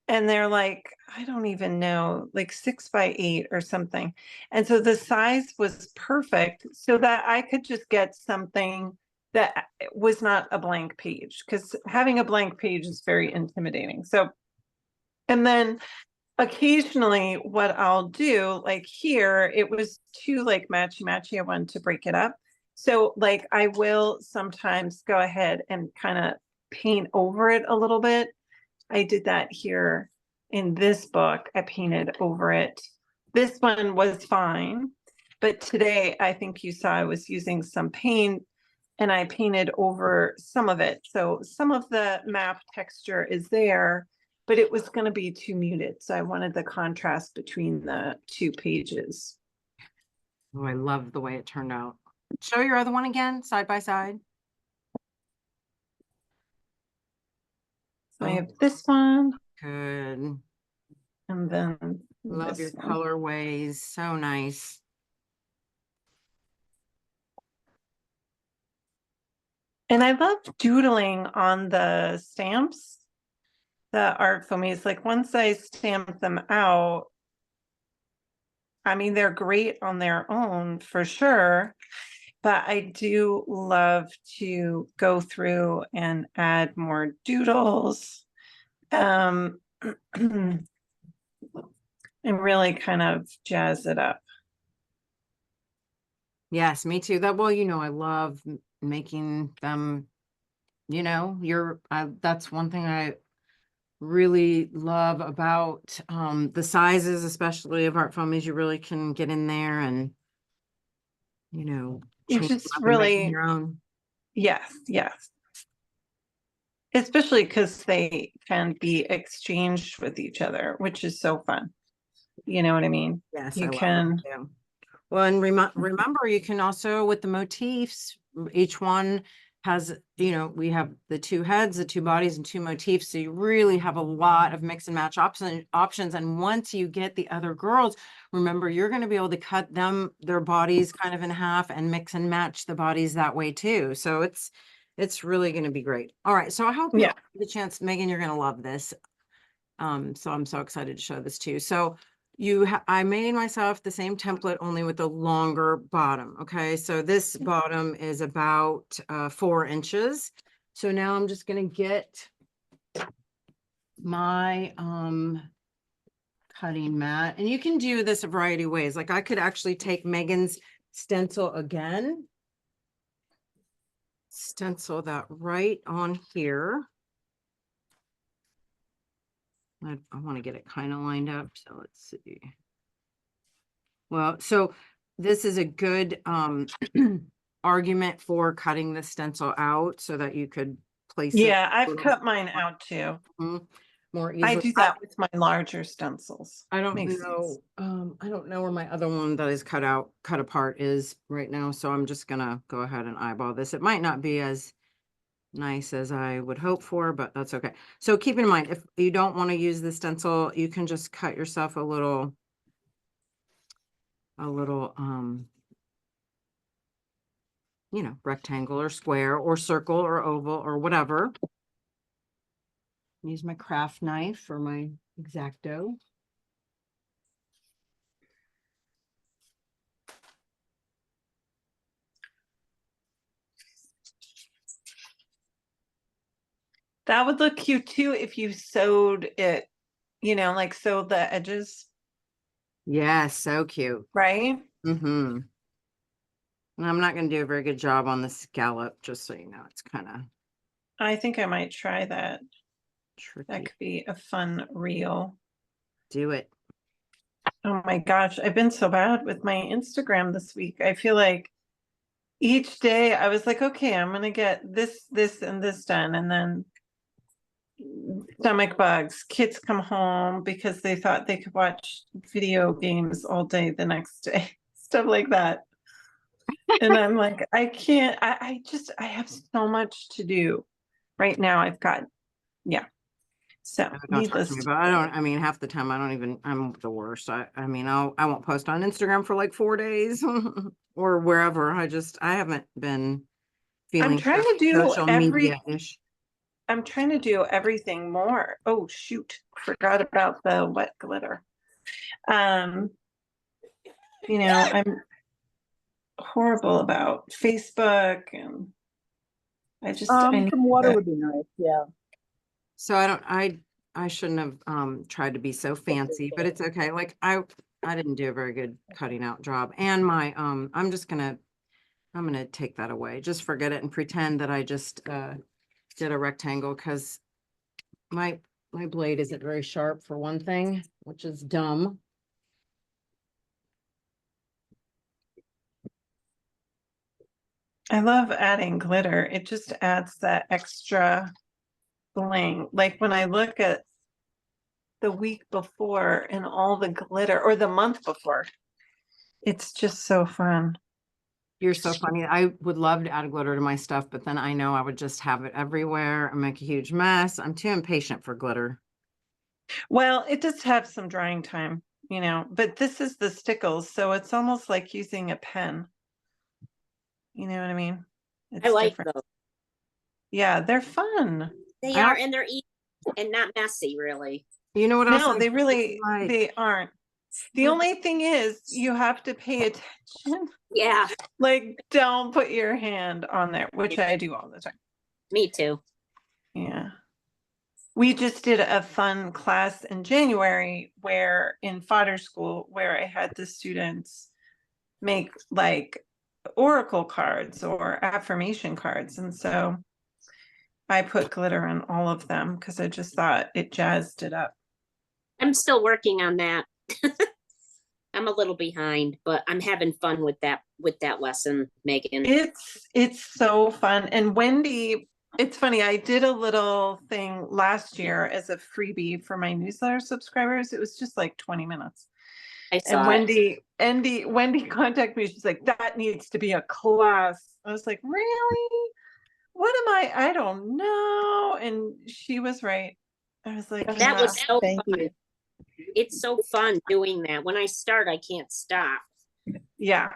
Speaker 1: And they're like, I don't even know, like 6x8 or something. And so the size was perfect so that I could just get something that was not a blank page, because having a blank page is very intimidating. So, and then occasionally what I'll do, like here, it was too like matchy. I wanted to break it up. So like I will sometimes go ahead and kind of paint over it a little bit. I did that here in this book. I painted over it. This one was fine, but today I think you saw I was using some paint and I painted over some of it. So some of the map texture is there, but it was going to be too muted. So I wanted the contrast between the two pages.
Speaker 2: Oh, I love the way it turned out. Show your other one again, side by side.
Speaker 1: So I have this one.
Speaker 2: Good.
Speaker 1: And then
Speaker 2: love your colorways. So nice.
Speaker 1: And I love doodling on the stamps, the ArtFoamies. Like once I stamp them out, I mean, they're great on their own for sure, but I do love to go through and add more doodles and really kind of jazz it up.
Speaker 2: Yes, me too. Well, I love making them, that's one thing I really love about the sizes, especially of ArtFoamies. You really can get in there and,
Speaker 1: It's
Speaker 2: change them
Speaker 1: just
Speaker 2: up and make them
Speaker 1: really
Speaker 2: your own.
Speaker 1: Yes. Especially because they can be exchanged with each other, which is so fun. You know what I mean?
Speaker 2: Yes,
Speaker 1: You
Speaker 2: I
Speaker 1: can.
Speaker 2: love it too. Well, and remember, you can also, with the motifs, each one has, we have the two heads, the two bodies, and two motifs. So you really have a lot of mix and match options. And once you get the other girls, remember, you're going to be able to cut their bodies kind of in half and mix and match the bodies that way too. So it's really going to be great. All right. So I hope you have the chance, Megan, you're going to love this. So I'm so excited to show this to you. So I made myself the same template, only with a longer bottom. Okay, so this bottom is about 4 inches. So now I'm just going to get my cutting mat, and you can do this a variety of ways. Like I could actually take Megan's stencil again, stencil that right on here. I want to get it kind of lined up. So let's see. Well, so this is a good argument for cutting the stencil out so that you could place it.
Speaker 1: Yeah, I've cut mine out too.
Speaker 2: More easily.
Speaker 1: I do that with my larger stencils.
Speaker 2: I don't know. I don't know where my other one that is cut apart is right now. So I'm just gonna go ahead and eyeball this. It might not be as nice as I would hope for, but that's okay. So keep in mind, if you don't want to use the stencil, you can just cut yourself a little rectangle or square or circle or oval or whatever. Use my craft knife or my X-Acto.
Speaker 1: That would look cute too if you sewed it, you know, like sew the edges,
Speaker 2: Yeah, so cute.
Speaker 1: right?
Speaker 2: Mm-hmm. And I'm not going to do a very good job on the scallop, just so you know. It's kind of
Speaker 1: I think I might try that. That
Speaker 2: tricky.
Speaker 1: could be a fun reel.
Speaker 2: Do it.
Speaker 1: Oh my gosh, I've been so bad with my Instagram this week. I feel like each day I was like, okay, I'm gonna get this, this, and this done, and then stomach bugs. Kids come home because they thought they could watch video games all day the next day, stuff like that. And I'm like, I can't. I have so much to do right now. I've got, yeah. So
Speaker 2: Don't talk to
Speaker 1: needless
Speaker 2: me
Speaker 1: to
Speaker 2: about. I mean, half the time I don't even. I'm the worst. I mean, I won't post on Instagram for like 4 days or wherever. I haven't been feeling
Speaker 1: I'm trying to do
Speaker 2: social media-ish.
Speaker 1: I'm trying to do everything more. Oh shoot, forgot about the wet glitter. You know, I'm horrible about Facebook, and I just I need
Speaker 6: Some water
Speaker 1: to-
Speaker 6: would be nice, yeah.
Speaker 2: So I shouldn't have tried to be so fancy, but it's okay. Like I didn't do a very good cutting out job. And my I'm gonna take that away. Just forget it and pretend that I just did a rectangle, because my blade isn't very sharp for one thing, which is dumb.
Speaker 1: I love adding glitter. It just adds that extra bling. Like when I look at the week before and all the glitter, or the month before, it's just so fun.
Speaker 2: You're so funny. I would love to add glitter to my stuff, but then I know I would just have it everywhere and make a huge mess. I'm too impatient for glitter.
Speaker 1: Well, it does have some drying time, you know, but this is the stickles, so it's almost like using a pen. You know what I mean?
Speaker 4: I like
Speaker 1: different.
Speaker 4: those.
Speaker 1: Yeah, they're fun.
Speaker 4: They are, and they're easy and not messy, really.
Speaker 2: You know what else?
Speaker 1: No, they really
Speaker 2: like?
Speaker 1: they aren't. The only thing is you have to pay attention.
Speaker 4: Yeah,
Speaker 1: Like, don't put your hand on there, which I do all the time.
Speaker 4: me too.
Speaker 1: Yeah. We just did a fun class in January where in fodder school where I had the students make like oracle cards or affirmation cards. And so I put glitter on all of them because I just thought it jazzed it up.
Speaker 4: I'm still working on that. I'm a little behind, but I'm having fun with that lesson, Megan.
Speaker 1: It's so fun. And Wendy, it's funny, I did a little thing last year as a freebie for my newsletter subscribers. It was just like 20 minutes.
Speaker 4: I saw
Speaker 1: And
Speaker 4: it.
Speaker 1: Wendy contacted me. She's like, that needs to be a class. I was like, really? What am I don't know. And she was right. I was like,
Speaker 4: That was so
Speaker 6: Thank
Speaker 4: fun.
Speaker 6: you.
Speaker 4: It's so fun doing that. When I start, I can't stop.
Speaker 1: yeah,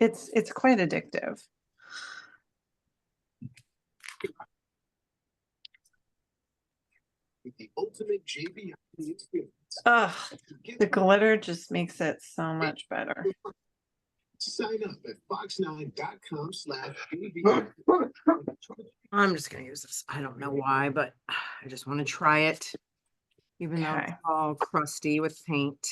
Speaker 1: it's quite addictive.
Speaker 7: The ultimate JB experience.
Speaker 1: Ugh, the glitter just makes it so much better.
Speaker 7: Sign up at fox9.com/JB.
Speaker 2: I'm just gonna use this. I don't know why, but I just want to try it, even though it's all crusty with paint.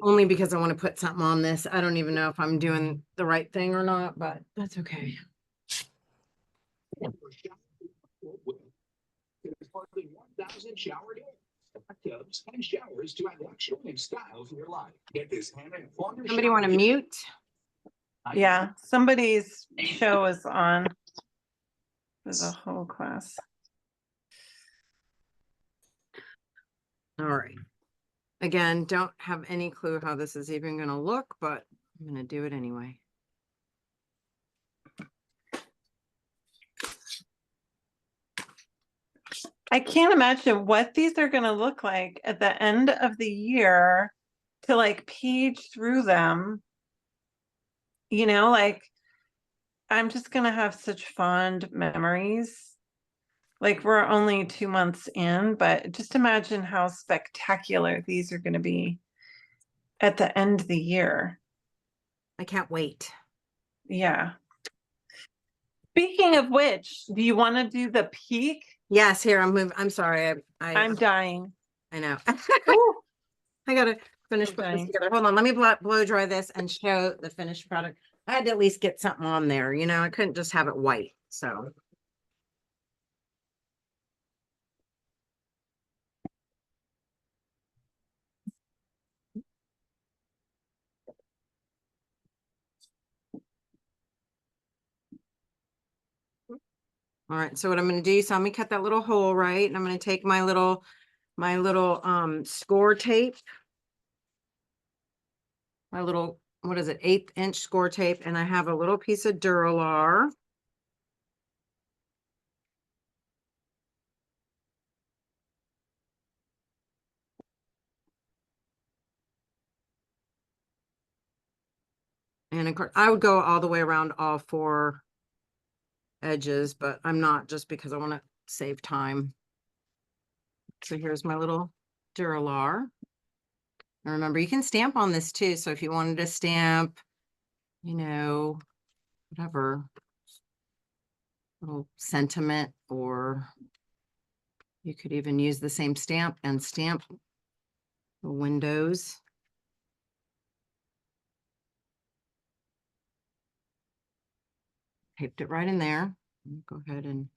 Speaker 2: Only because I want to put something on this. I don't even know if I'm doing the right thing or not, but that's okay.
Speaker 7: There's more than 1,000 shower tubs and showers to add luxury and style to your life. Get this hand-informed.
Speaker 2: Somebody want to mute?
Speaker 1: Yeah, somebody's show is on for the whole class.
Speaker 2: All right. Again, don't have any clue how this is even going to look, but I'm going to do it anyway.
Speaker 1: I can't imagine what these are going to look like at the end of the year to like page through them. You know, like I'm just going to have such fond memories. Like we're only 2 months in, but just imagine how spectacular these are going to be at the end of the year.
Speaker 2: I can't wait.
Speaker 1: Yeah. Speaking of which, do you want to do the peak?
Speaker 2: Yes, here I'm moving. I'm sorry.
Speaker 1: I'm dying.
Speaker 2: I know.
Speaker 1: Ooh,
Speaker 2: I gotta finish putting this
Speaker 1: Okay.
Speaker 2: together. Hold on, let me blow dry this and show the finished product. I had to at least get something on there, you know, I couldn't just have it white, so. All right, so what I'm gonna do, so let me cut that little hole, right? And I'm gonna take my little score tape. My little, what is it, 1/8 inch score tape, and I have a little piece of Duralar. And of course, I would go all the way around all 4 edges, but I'm not, just because I want to save time. So here's my little Duralar. And remember, you can stamp on this too. So if you wanted to stamp, you know, whatever, little sentiment, or you could even use the same stamp and stamp the windows. Taped it right in there. Go ahead and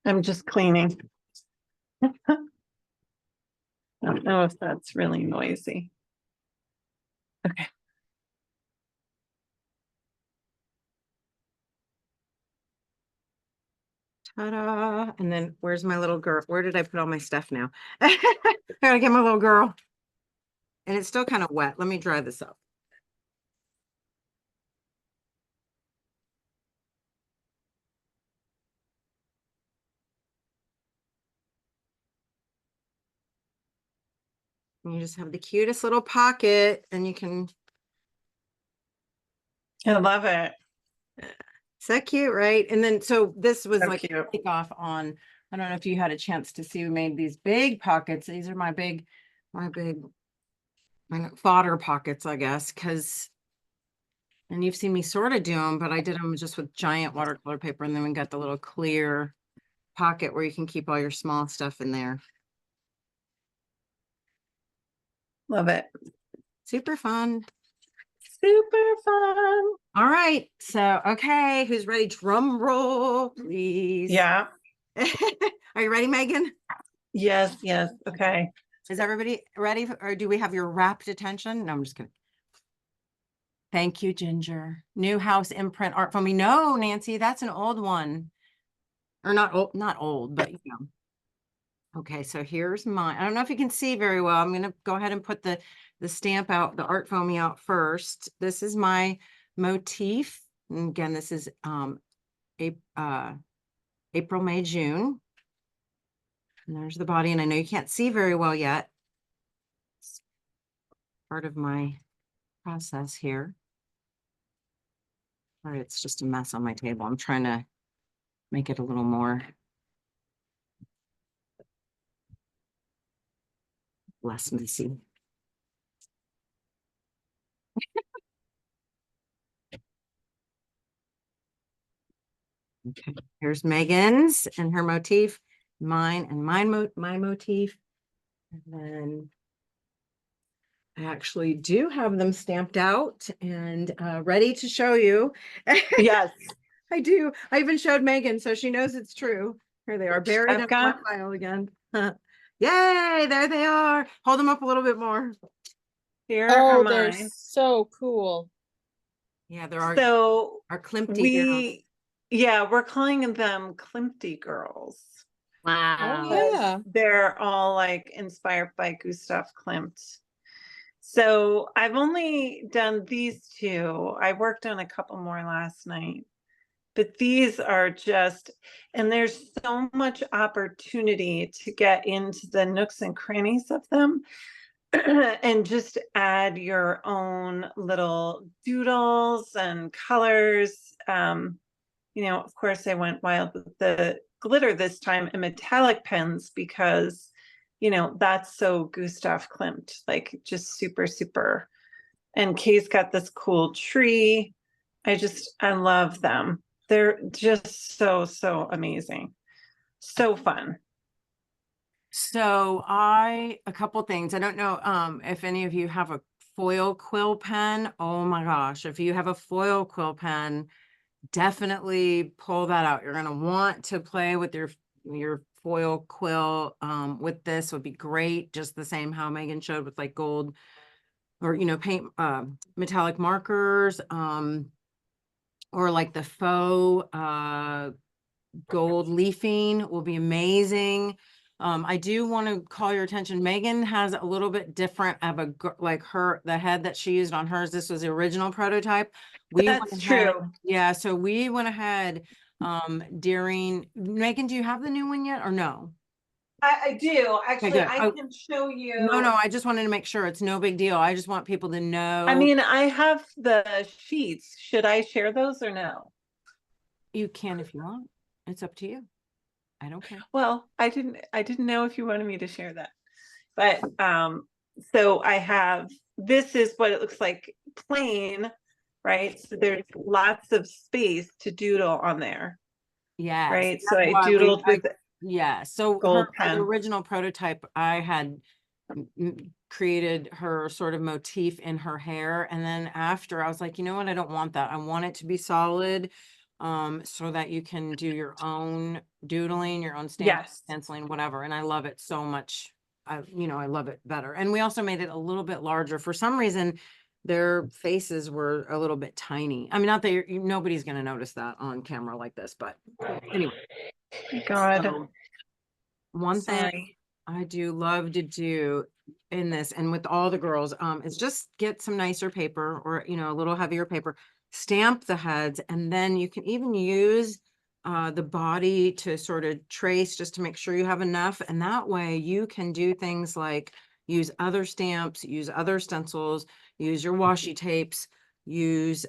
Speaker 1: I'm just cleaning. I don't know if that's really noisy. Okay.
Speaker 2: ta-da. And then where's my little girl? Where did I put all my stuff now? I gotta get my little girl. And it's still kind of wet. Let me dry this up. And you just have the cutest little pocket, and you can.
Speaker 1: I love it.
Speaker 2: So cute, right? And then, so this was
Speaker 1: So
Speaker 2: like
Speaker 1: cute.
Speaker 2: a takeoff on, I don't know if you had a chance to see, we made these big pockets. These are my fodder pockets, I guess, because, and you've seen me sort of do them, but I did them just with giant watercolor paper, and then we got the little clear pocket where you can keep all your small stuff in there.
Speaker 1: Love it.
Speaker 2: Super fun.
Speaker 1: Super fun.
Speaker 2: All right. So, okay. Who's ready? Drum roll, please.
Speaker 1: Yeah.
Speaker 2: Are you ready, Megan?
Speaker 1: Yes. Yes. Okay.
Speaker 2: Is everybody ready? Or do we have your rapt attention? No, I'm just kidding. Thank you, Ginger. New house imprint art for me. No, Nancy, that's an old one. Or not old, but you know. Okay, so here's mine. I don't know if you can see very well. I'm gonna go ahead and put the stamp out, the ArtFoamy out first. This is my motif. And again, this is April, May, June. And there's the body, and I know you can't see very well yet. It's part of my process here. All right, it's just a mess on my table. I'm trying to make it a little more less messy. Okay, here's Megan's and her motif, mine and my motif. And then I actually do have them stamped out and ready to show you.
Speaker 1: Yes.
Speaker 2: I do. I even showed Megan, so she knows it's true. Here they are, buried in my
Speaker 1: got
Speaker 2: file again. Yay, there they are. Hold them up a little bit more.
Speaker 1: Here are
Speaker 8: Oh,
Speaker 1: mine.
Speaker 8: they're so cool.
Speaker 2: Yeah, there are.
Speaker 1: So
Speaker 2: Our Clinty girls.
Speaker 1: yeah, we're calling them Clinty girls.
Speaker 4: Wow.
Speaker 8: Oh, yeah.
Speaker 1: They're all like inspired by Gustav Klimt. So I've only done these 2. I worked on a couple more last night, but these are just, and there's so much opportunity to get into the nooks and crannies of them and just add your own little doodles and colors. You know, of course, I went wild with the glitter this time and metallic pens because you know, that's so Gustav Klimt, like just super, super. And Kay's got this cool tree. I love them. They're just so, so amazing. So fun.
Speaker 2: So a couple things. I don't know if any of you have a foil quill pen. Oh my gosh, if you have a foil quill pen, definitely pull that out. You're gonna want to play with your foil quill with this would be great. Just the same how Megan showed with like gold or paint metallic markers or like the faux gold leafing will be amazing. I do want to call your attention. Megan has a little bit different of the head that she used on hers. This was the original prototype.
Speaker 1: That's true.
Speaker 2: Yeah. So we went ahead during Megan, do you have the new one yet or no?
Speaker 1: I do actually.
Speaker 2: Okay,
Speaker 1: I can show you.
Speaker 2: No, I just wanted to make sure it's no big deal. I just want people to know.
Speaker 1: I mean, I have the sheets. Should I share those or no?
Speaker 2: You can if you want. It's up to you. I don't care.
Speaker 1: Well, I didn't know if you wanted me to share that. But so I have, this is what it looks like plain, right? So there's lots of space to doodle on there.
Speaker 2: Yeah.
Speaker 1: Right. So I doodled with
Speaker 2: yeah. So
Speaker 1: gold
Speaker 2: the
Speaker 1: pen.
Speaker 2: original prototype, I had created her sort of motif in her hair. And then after I was like, you know what? I don't want that. I want it to be solid. So that you can do your own doodling, your own stamp, stenciling, whatever. And I love it so much. I love it better. And we also made it a little bit larger. For some reason, their faces were a little bit tiny. I mean, not that nobody's going to notice that on camera like this, but anyway.
Speaker 1: God.
Speaker 2: So, one thing I do love to do in this and with all the girls is just get some nicer paper or, a little heavier paper, stamp the heads, and then you can even use the body to sort of trace just to make sure you have enough. And that way you can do things like use other stamps, use other stencils, use your washi tapes, use,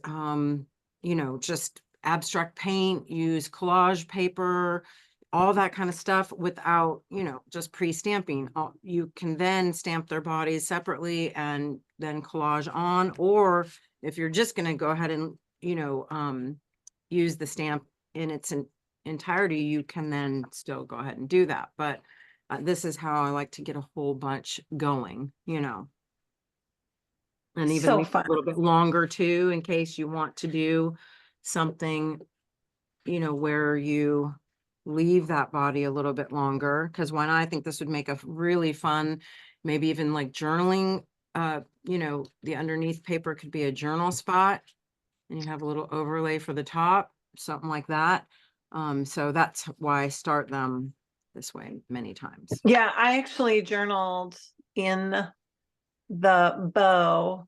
Speaker 2: just abstract paint, use collage paper, all that kind of stuff without, just pre-stamping. You can then stamp their bodies separately and then collage on, or if you're just going to go ahead and, use the stamp in its entirety, you can then still go ahead and do that. But this is how I like to get a whole bunch going, and even
Speaker 1: So
Speaker 2: a little bit longer too, in case you want to do something, where you leave that body a little bit longer. Because I think this would make a really fun, maybe even like journaling, the underneath paper could be a journal spot and you have a little overlay for the top, something like that. So that's why I start them this way many times.
Speaker 1: Yeah, I actually journaled in the bow.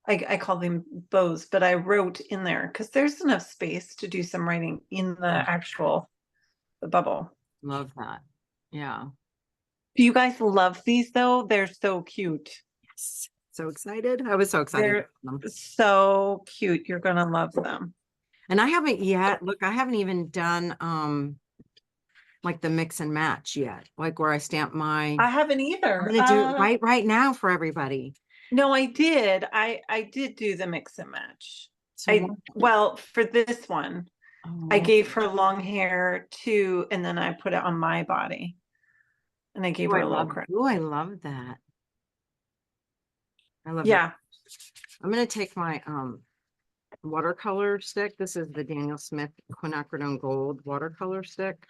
Speaker 1: I call them bows, but I wrote in there because there's enough space to do some writing in the bubble.
Speaker 2: Love that. Yeah.
Speaker 1: Do you guys love these though? They're so cute.
Speaker 2: Yes. So excited. I was so excited.
Speaker 1: They're so cute. You're gonna love them.
Speaker 2: And I haven't yet, look, I haven't even done like the mix and match yet, like where I stamp my.
Speaker 1: I haven't either.
Speaker 2: I'm gonna do it right now for everybody.
Speaker 1: No, I did. I did do the mix and match.
Speaker 2: So
Speaker 1: well, for this one, I gave her long hair too, and then I put it on my body. And I gave her a little credit.
Speaker 2: Oh, I love that. I love
Speaker 1: that.
Speaker 2: I'm gonna take my watercolor stick. This is the Daniel Smith Quinacridone Gold watercolor stick.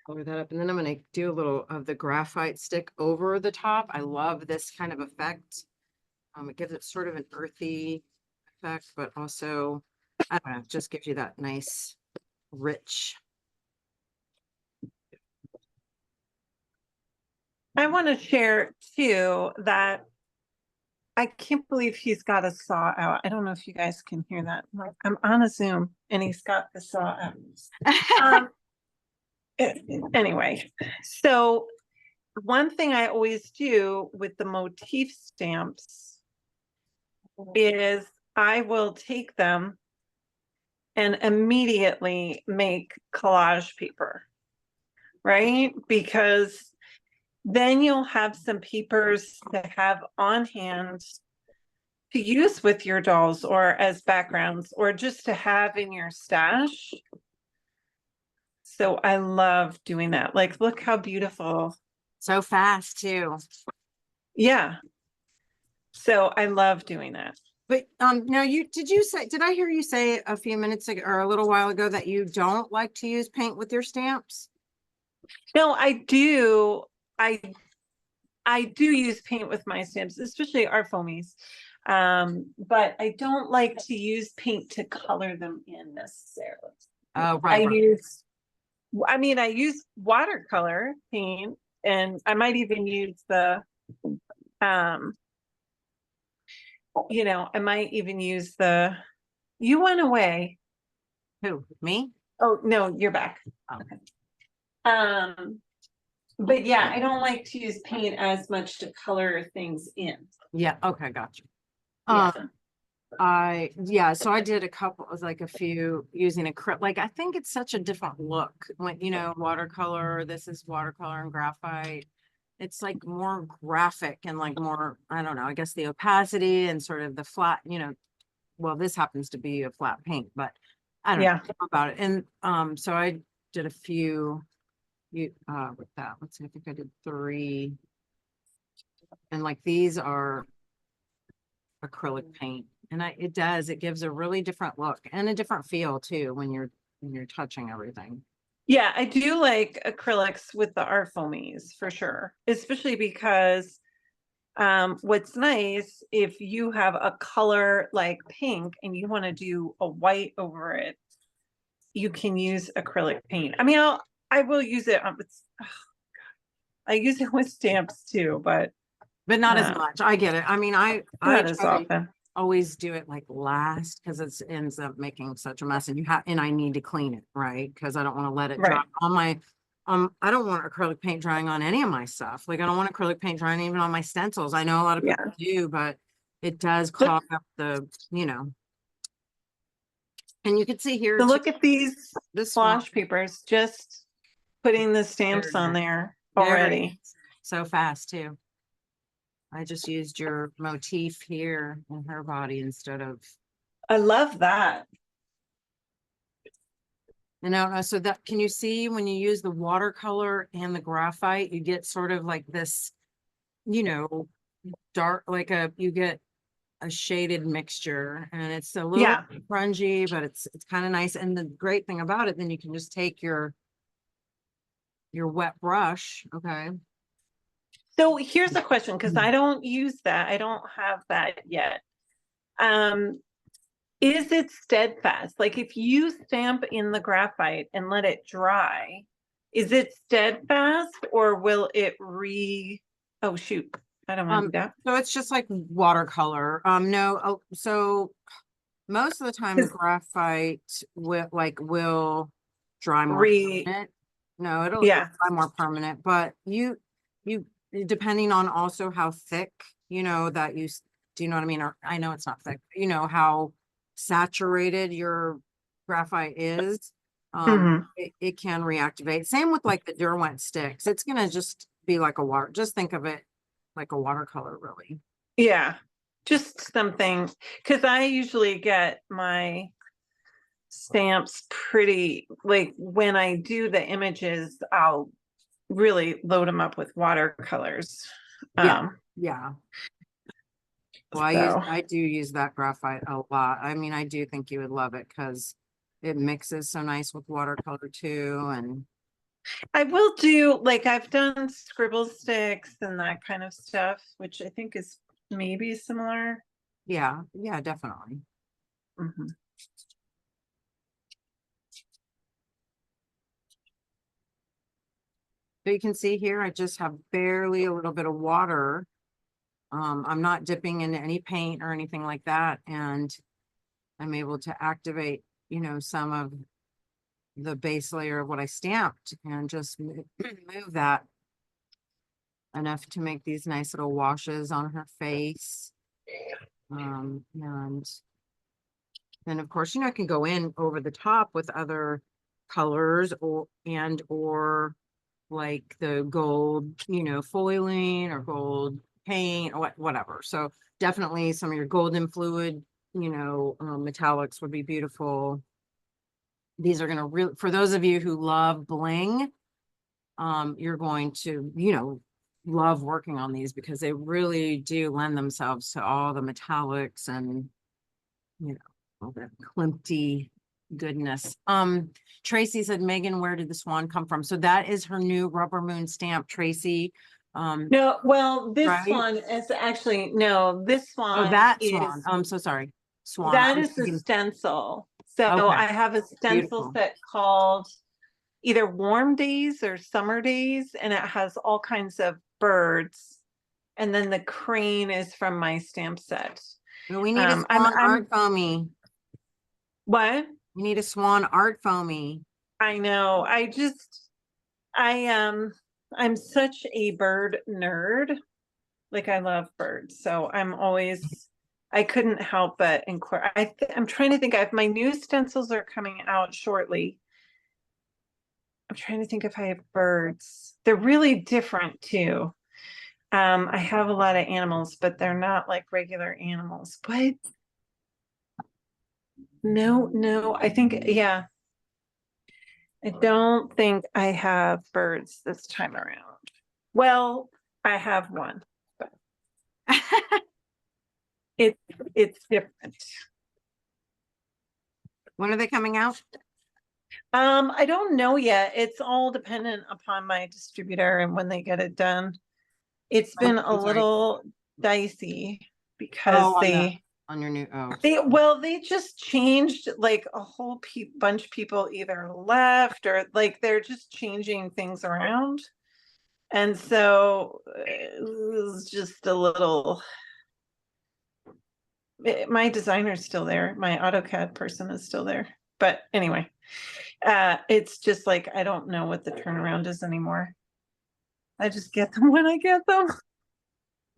Speaker 2: Color that up, and then I'm going to do a little of the graphite stick over the top. I love this kind of effect. It gives it sort of an earthy effect, but also, I don't know, just gives you that nice, rich.
Speaker 1: I want to share too that I can't believe he's got a saw out. I don't know if you guys can hear that. I'm on a Zoom and he's got the saw out. Anyway, so one thing I always do with the motif stamps is I will take them and immediately make collage paper. right? Because then you'll have some papers to have on hand to use with your dolls or as backgrounds or just to have in your stash. So I love doing that. Like, look how beautiful.
Speaker 2: So fast too.
Speaker 1: Yeah. So I love doing that.
Speaker 2: But no, did I hear you say a few minutes ago or a little while ago that you don't like to use paint with your stamps?
Speaker 1: No, I do. I do use paint with my stamps, especially ArtFoamies. But I don't like to use paint to color them in necessarily.
Speaker 2: Oh, right.
Speaker 1: I use watercolor paint, and I might even use the you went away.
Speaker 2: Who, me?
Speaker 1: Oh, no, you're back.
Speaker 2: Okay.
Speaker 1: But yeah, I don't like to use paint as much to color things in.
Speaker 2: Yeah, okay, gotcha.
Speaker 1: Yeah.
Speaker 2: So I did a few using acrylic. Like, I think it's such a different look when, watercolor, this is watercolor and graphite. It's like more graphic and like more, I don't know, I guess the opacity and sort of the flat, well, this happens to be a flat paint, but I don't know about it. And so I did a few with that. Let's see, I think I did 3. And like these are acrylic paint. And it gives a really different look and a different feel too when you're touching everything.
Speaker 1: Yeah, I do like acrylics with the ArtFoamies for sure, especially because what's nice if you have a color like pink and you want to do a white over it, you can use acrylic paint. I will use it on I use it with stamps too, but
Speaker 2: not as much. I get it.
Speaker 1: Not as often.
Speaker 2: Always do it like last because it ends up making such a mess, and I need to clean it, right? Because I don't want to let it dry on my I don't want acrylic paint drying on any of my stuff. Like, I don't want acrylic paint drying even on my stencils. I know a lot of people do, but it does clog up the, and you can see here.
Speaker 1: So look at these wash papers, just putting the stamps on there already.
Speaker 2: So fast too. I just used your motif here in her body instead of.
Speaker 1: I love that.
Speaker 2: So that, can you see when you use the watercolor and the graphite, you get sort of like this, dark, you get a shaded mixture, and it's a little grungy, but it's kind of nice. And the great thing about it, then you can just take your wet brush. Okay.
Speaker 1: So here's a question, because I don't use that. I don't have that yet. Is it steadfast? Like, if you stamp in the graphite and let it dry, is it steadfast, or will it oh shoot, I don't want to do that.
Speaker 2: So it's just like watercolor. No. So most of the time the graphite will dry more permanent. No, it'll dry more permanent, but you depending on also how thick, do you know what I mean? Or I know it's not thick, how saturated your graphite is. It can reactivate. Same with like the Derwent sticks. It's gonna just be like just think of it like a watercolor, really.
Speaker 1: Yeah, just something, because I usually get my stamps pretty, like when I do the images, I'll really load them up with watercolors.
Speaker 2: Well, I do use that graphite a lot. I do think you would love it because it mixes so nice with watercolor too. And
Speaker 1: I will do, like, I've done scribble sticks and that kind of stuff, which I think is maybe similar.
Speaker 2: Yeah, definitely. So you can see here, I just have barely a little bit of water. I'm not dipping into any paint or anything like that. And I'm able to activate, some of the base layer of what I stamped and just move that enough to make these nice little washes on her face. And then of course, I can go in over the top with other colors or like the gold, foiling or gold paint or whatever. So definitely some of your golden fluid, metallics would be beautiful. These are going to really, for those of you who love bling, you're going to, love working on these because they really do lend themselves to all the metallics and, all that Clinty goodness. Tracy said, Megan, where did the swan come from? So that is her new rubber moon stamp, Tracy.
Speaker 1: No, well, this
Speaker 2: right?
Speaker 1: one is actually, no, this one.
Speaker 2: Oh, that
Speaker 1: is,
Speaker 2: swan. I'm so sorry. Swan.
Speaker 1: That is the stencil. So
Speaker 2: Okay.
Speaker 1: I have a stencil
Speaker 2: Beautiful.
Speaker 1: set called either Warm Days or Summer Days, and it has all kinds of birds. And then the crane is from my stamp set.
Speaker 2: But we need a swan art foamy.
Speaker 1: What?
Speaker 2: We need a swan art foamy.
Speaker 1: I know. I'm such a bird nerd. Like I love birds. So I couldn't help but inquire. I'm trying to think. My new stencils are coming out shortly. I'm trying to think if I have birds. They're really different too. I have a lot of animals, but they're not like regular animals. What? No, I think, yeah. I don't think I have birds this time around. Well, I have one, but it's different.
Speaker 2: When are they coming out?
Speaker 1: I don't know yet. It's all dependent upon my distributor and when they get it done. It's been a little dicey because
Speaker 2: on your new
Speaker 1: they just changed, like a whole bunch of people either left or like they're just changing things around. And so it was just a little, my designer's still there. My AutoCAD person is still there. But anyway, it's just like, I don't know what the turnaround is anymore. I just get them when I get them.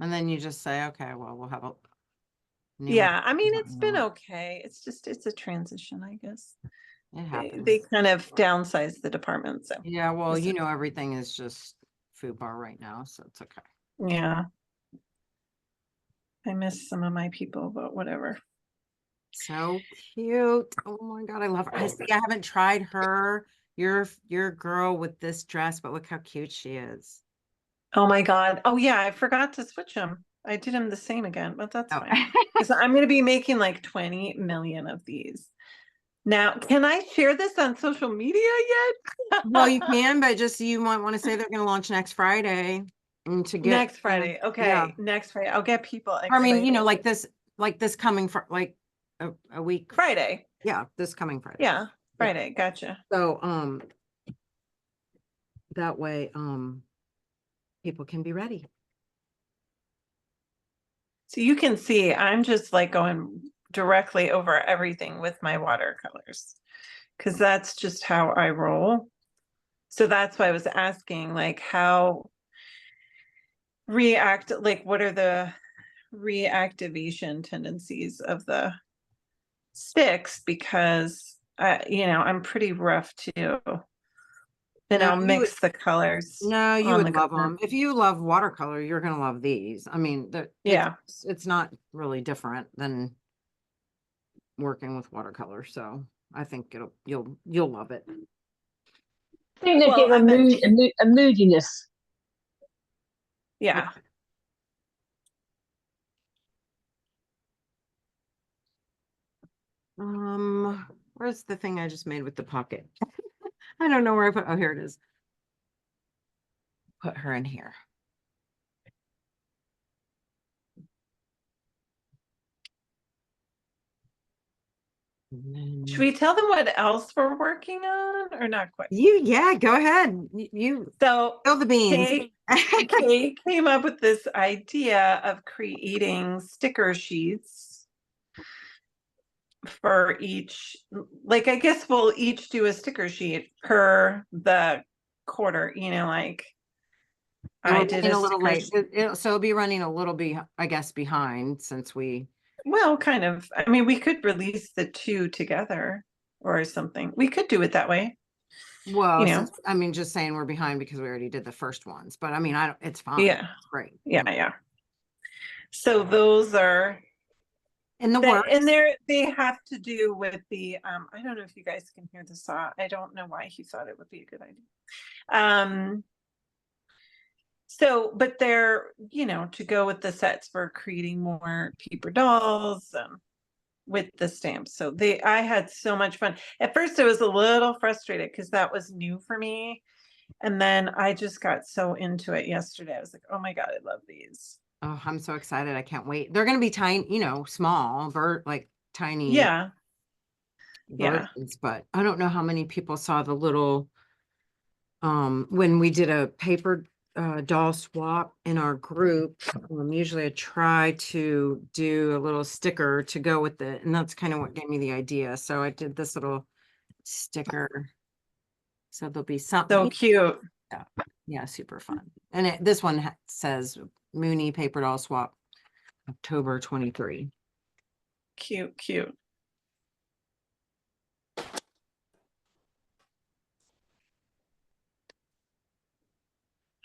Speaker 2: And then you just say, okay, well, we'll have a
Speaker 1: yeah, I mean, it's been okay. It's a transition, I guess.
Speaker 2: It happens.
Speaker 1: They kind of downsized the department. So
Speaker 2: yeah, well, everything is just FUBAR right now, so it's okay.
Speaker 1: Yeah. I miss some of my people, but whatever.
Speaker 2: So cute. Oh my God, I love her. I haven't tried her, your girl with this dress, but look how cute she is.
Speaker 1: Oh my God. Oh yeah, I forgot to switch them. I did them the same again, but that's fine. Because I'm going to be making like 20 million of these. Now, can I share this on social media yet?
Speaker 2: Well, you can, but just you might want to say they're going to launch next Friday. And to get
Speaker 1: next Friday. Okay. Yeah. Next Friday. I'll get people excited.
Speaker 2: I mean, like this coming for like a week.
Speaker 1: Friday.
Speaker 2: Yeah, this coming Friday.
Speaker 1: Yeah. Friday. Yeah. Gotcha.
Speaker 2: So that way people can be ready.
Speaker 1: So you can see I'm just like going directly over everything with my watercolors because that's just how I roll. So that's why I was asking, like, how what are the reactivation tendencies of the sticks? Because I'm pretty rough too. And I'll mix the colors.
Speaker 2: No, you would love them. If you love watercolor, you're gonna love these. I mean, it's not really different than working with watercolor. So I think you'll love it.
Speaker 3: I think they give a moodiness.
Speaker 1: Yeah.
Speaker 2: Where's the thing I just made with the pocket? I don't know where I put. Oh, here it is. Put her in here.
Speaker 1: Should we tell them what else we're working on or not quite?
Speaker 2: Yeah, go ahead. So spill the beans.
Speaker 1: Kay came up with this idea of creating sticker sheets for each, like, I guess we'll each do a sticker sheet per the quarter, like I did a little late.
Speaker 2: So it'll be running a little bit, I guess, behind since we.
Speaker 1: Well, kind of. I mean, we could release the two together or something. We could do it that way.
Speaker 2: Well,
Speaker 1: you know,
Speaker 2: I mean, just saying we're behind because we already did the first ones, but I mean, it's fine.
Speaker 1: yeah,
Speaker 2: It's great.
Speaker 1: yeah. So those are
Speaker 2: In the works.
Speaker 1: and they have to do with the I don't know if you guys can hear the saw. I don't know why he thought it would be a good idea. So, but they're, you know, to go with the sets for creating more paper dolls with the stamps. So I had so much fun. At first I was a little frustrated because that was new for me. And then I just got so into it yesterday. I was like, oh my God, I love these.
Speaker 2: Oh, I'm so excited. I can't wait. They're going to be tiny, you know, small, like tiny.
Speaker 1: Yeah.
Speaker 2: Versions, but I don't know how many people saw the little, when we did a paper doll swap in our group. Usually I try to do a little sticker to go with it, and that's kind of what gave me the idea. So I did this little sticker. So there'll be something.
Speaker 1: So cute.
Speaker 2: Yeah, super fun. And this one says Mooney paper doll swap October 23.
Speaker 1: Cute.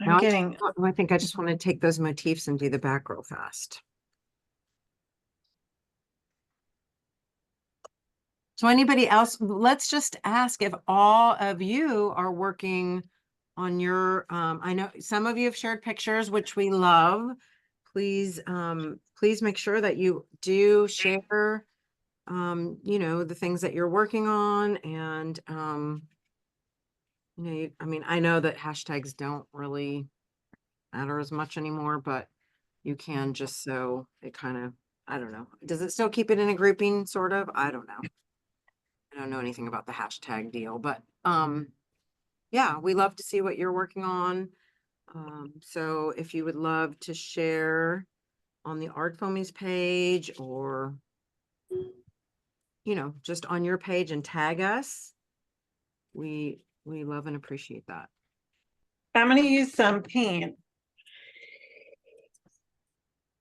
Speaker 2: I think I just want to take those motifs and do the back real fast. So anybody else, let's just ask if all of you are working on your, I know some of you have shared pictures, which we love. Please make sure that you do share, you know, the things that you're working on. And, you know, I mean, I know that hashtags don't really matter as much anymore, but you can just so it kind of, I don't know. Does it still keep it in a grouping sort of? I don't know. I don't know anything about the hashtag deal, but yeah, we love to see what you're working on. So if you would love to share on the ArtFoamies page, or you know, just on your page and tag us, we love and appreciate that.
Speaker 1: I'm going to use some paint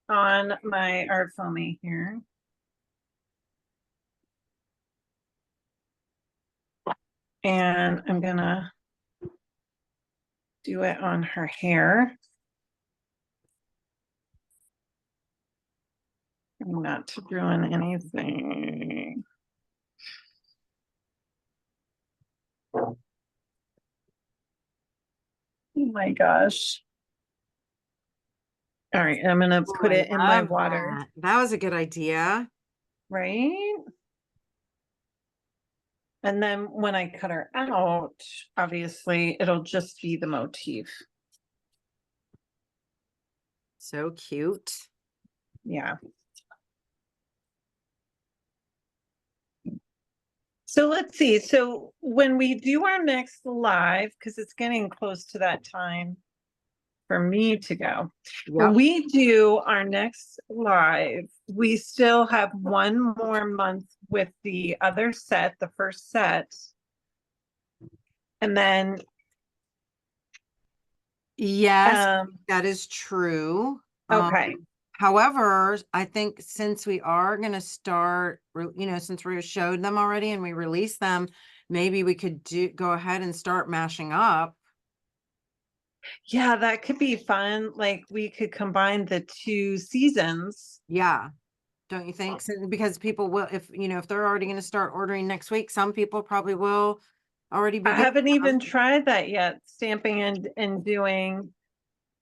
Speaker 1: on my ArtFoamy here. And I'm going to do it on her hair. Not to ruin anything. Oh my gosh. All right, I'm going to put it in my water.
Speaker 2: That was a good idea.
Speaker 1: Right? And then when I cut her out, obviously it'll just be the motif.
Speaker 2: So cute.
Speaker 1: Yeah. So let's see. So when we do our next live, because it's getting close to that time for me to go. Yep. When we do our next live, we still have one more month with the other set, the first set. And then.
Speaker 2: Yes, that is true.
Speaker 1: Okay.
Speaker 2: However, I think since we are going to start, you know, since we showed them already and we released them, maybe we could go ahead and start mashing up.
Speaker 1: Yeah, that could be fun. Like we could combine the two seasons.
Speaker 2: Yeah. Don't you think? So, because people will, if they're already going to start ordering next week, some people probably will already be.
Speaker 1: I haven't even tried that yet. Stamping and doing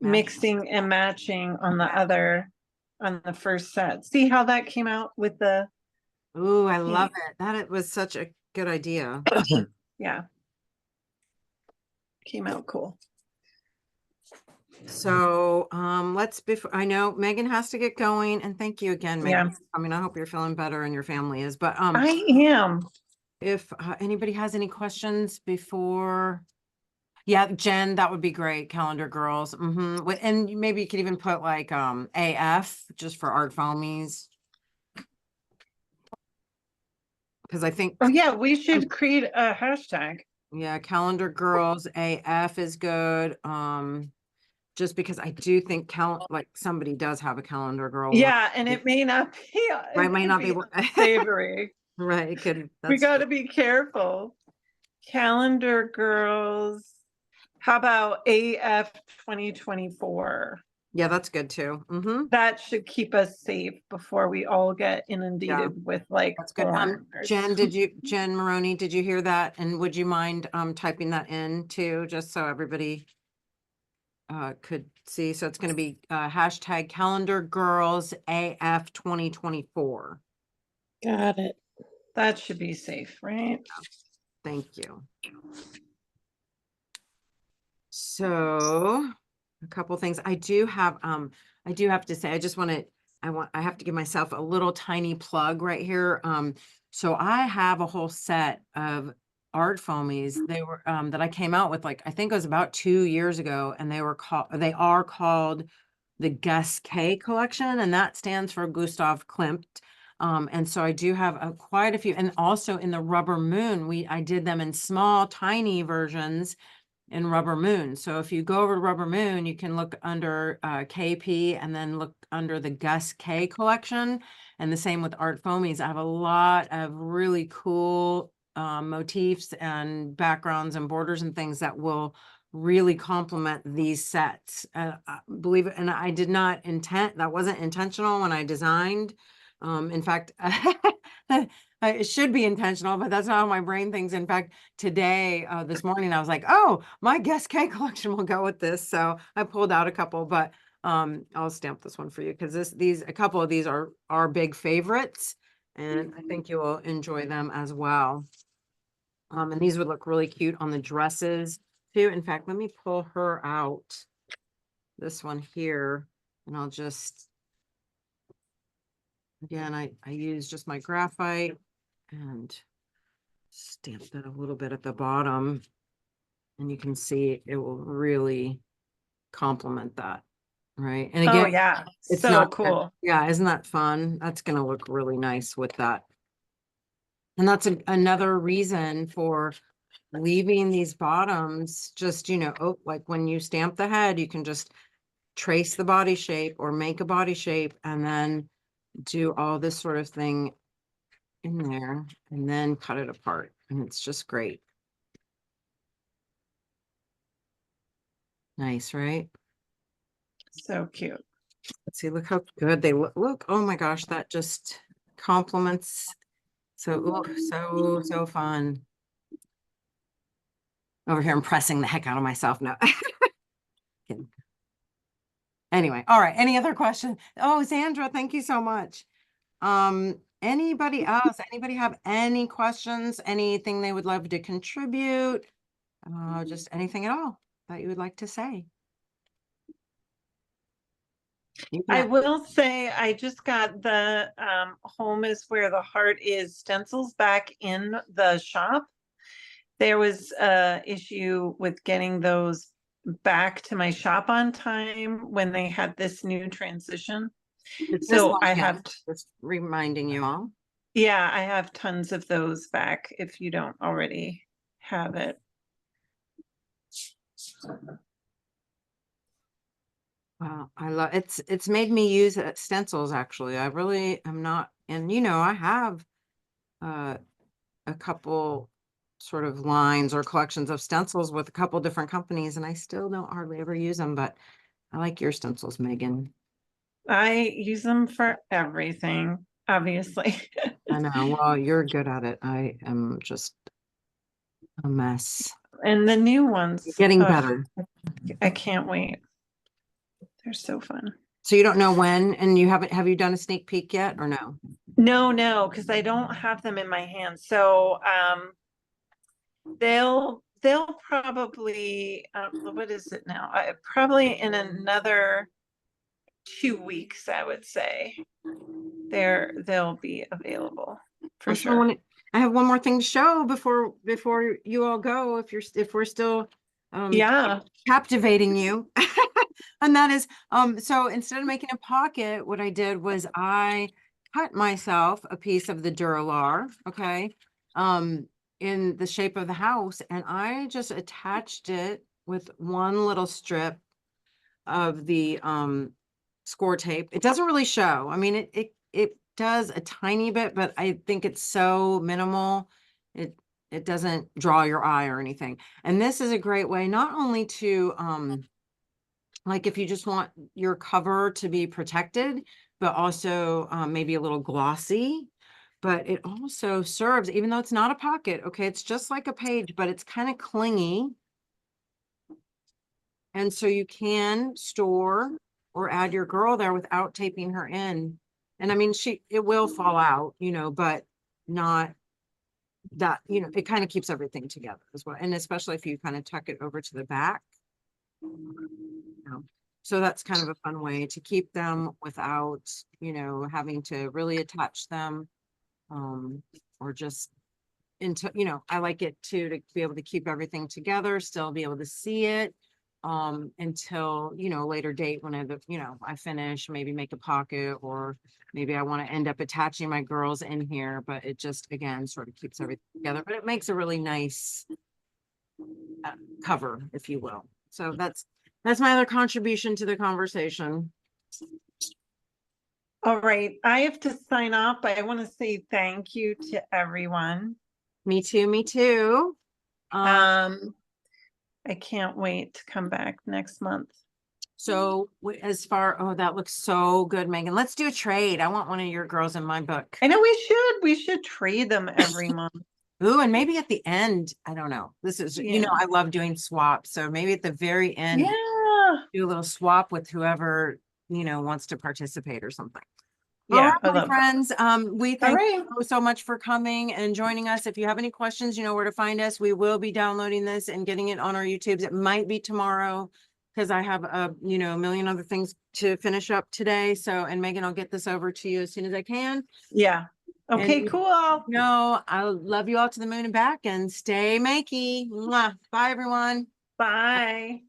Speaker 1: mixing and matching on the first set. See how that came out with the.
Speaker 2: Ooh, I love it. It was such a good idea.
Speaker 1: Yeah. Came out cool.
Speaker 2: So I know Megan has to get going, and thank you again, Megan.
Speaker 1: Yeah.
Speaker 2: I mean, I hope you're feeling better and your family is, but
Speaker 1: I am.
Speaker 2: If anybody has any questions before, yeah, Jen, that would be great. Calendar Girls. And maybe you could even put like AF just for ArtFoamies. Because I think
Speaker 1: we should create a hashtag.
Speaker 2: Yeah, Calendar Girls AF is good. Just because I do think somebody does have a Calendar Girl.
Speaker 1: Yeah, and it may not be.
Speaker 2: It might not be
Speaker 1: savory.
Speaker 2: Right. It could.
Speaker 1: We got to be careful. Calendar girls. How about AF 2024?
Speaker 2: Yeah, that's good too.
Speaker 1: That should keep us safe before we all get inundated with like
Speaker 2: That's good. Jen Maroney, did you hear that? And would you mind typing that in too, just so everybody could see? So it's going to be hashtag calendar girls AF 2024.
Speaker 8: Got it.
Speaker 1: That should be safe, right?
Speaker 2: Thank you. So a couple things I do have to say, I have to give myself a little tiny plug right here. So I have a whole set of ArtFoamies. They were that I came out with, like, I think it was about 2 years ago, and they are called the Gus K collection, and that stands for Gustav Klimt. And so I do have quite a few, and also in the Rubber Moon, I did them in small, tiny versions in Rubber Moon. So if you go over to Rubber Moon, you can look under KP and then look under the Gus K collection. And the same with ArtFoamies. I have a lot of really cool motifs and backgrounds and borders and things that will really complement these sets. Believe it, and I did not that wasn't intentional when I designed. In fact, it should be intentional, but that's not how my brain thinks. In fact, today, this morning, I was like, oh, my Guest K collection will go with this. So I pulled out a couple, but I'll stamp this one for you because a couple of these are big favorites, and I think you will enjoy them as well. And these would look really cute on the dresses too. In fact, let me pull her out. This one here, and I'll just, again, I use just my graphite and stamp that a little bit at the bottom, and you can see it will really complement that, right? And again,
Speaker 1: oh yeah,
Speaker 2: it's
Speaker 1: so
Speaker 2: not
Speaker 1: cool.
Speaker 2: Yeah, isn't that fun? That's going to look really nice with that. And that's another reason for leaving these bottoms just, like when you stamp the head, you can just trace the body shape or make a body shape and then do all this sort of thing in there and then cut it apart. And it's just great. Nice, right?
Speaker 1: So cute.
Speaker 2: Let's see, look how good they look. Oh my gosh, that just compliments. So, so fun. Over here, I'm pressing the heck out of myself now. Anyway, all right. Any other questions? Oh, Sandra, thank you so much. Anybody else? Anybody have any questions? Anything they would love to contribute? Just anything at all that you would like to say?
Speaker 1: I will say I just got the Home is Where the Heart Is stencils back in the shop. There was a issue with getting those back to my shop on time when they had this new transition. So I have
Speaker 2: just reminding you all.
Speaker 1: Yeah, I have tons of those back if you don't already have it.
Speaker 2: Wow, I love it's made me use stencils actually. I really am not, and I have a couple sort of lines or collections of stencils with a couple different companies, and I still don't hardly ever use them, but I like your stencils, Megan.
Speaker 1: I use them for everything, obviously.
Speaker 2: I know. Well, you're good at it. I am just a mess.
Speaker 1: And the new ones.
Speaker 2: Getting better.
Speaker 1: I can't wait. They're so fun.
Speaker 2: So you don't know when, and have you done a sneak peek yet or no?
Speaker 1: No, because I don't have them in my hands. So they'll probably what is it now? Probably in another 2 weeks, I would say. They'll be available for sure.
Speaker 2: I have one more thing to show before you all go, if we're still captivating you. And that is so instead of making a pocket, what I did was I cut myself a piece of the Duralar, okay, in the shape of the house, and I just attached it with one little strip of the score tape. It doesn't really show. I mean, it does a tiny bit, but I think it's so minimal. it doesn't draw your eye or anything. And this is a great way, not only to, like if you just want your cover to be protected, but also maybe a little glossy, but it also serves, even though it's not a pocket, okay, it's just like a page, but it's kind of clingy. And so you can store or add your girl there without taping her in. And I mean, it will fall out, you know, but not that, you know, it kind of keeps everything together as well. And especially if you kind of tuck it over to the back. So that's kind of a fun way to keep them without, you know, having to really attach them. Or just into, you know, I like it too, to be able to keep everything together, still be able to see it until, you know, a later date when I finish, maybe make a pocket, or maybe I want to end up attaching my girls in here, but it just, again, sort of keeps everything together, but it makes a really nice cover, if you will. So that's my other contribution to the conversation.
Speaker 1: All right, I have to sign off, but I want to say thank you to everyone.
Speaker 2: Me too.
Speaker 1: I can't wait to come back next month.
Speaker 2: So oh, that looks so good, Megan. Let's do a trade. I want one of your girls in my book.
Speaker 1: I know we should trade them every month.
Speaker 2: Ooh, and maybe at the end, I don't know. This is, you know, I love doing swaps. So maybe at the very end, do a little swap with whoever, you know, wants to participate or something.
Speaker 1: Yeah,
Speaker 2: all right, my friends. We thank you so much for coming and joining us. If you have any questions, you know where to find us. We will be downloading this and getting it on our YouTubes. It might be tomorrow because I have a million other things to finish up today. So, and Megan, I'll get this over to you as soon as I can.
Speaker 1: Yeah. Okay, cool.
Speaker 2: No, I love you all to the moon and back, and stay makey. Mwah. Bye, everyone.
Speaker 1: Bye.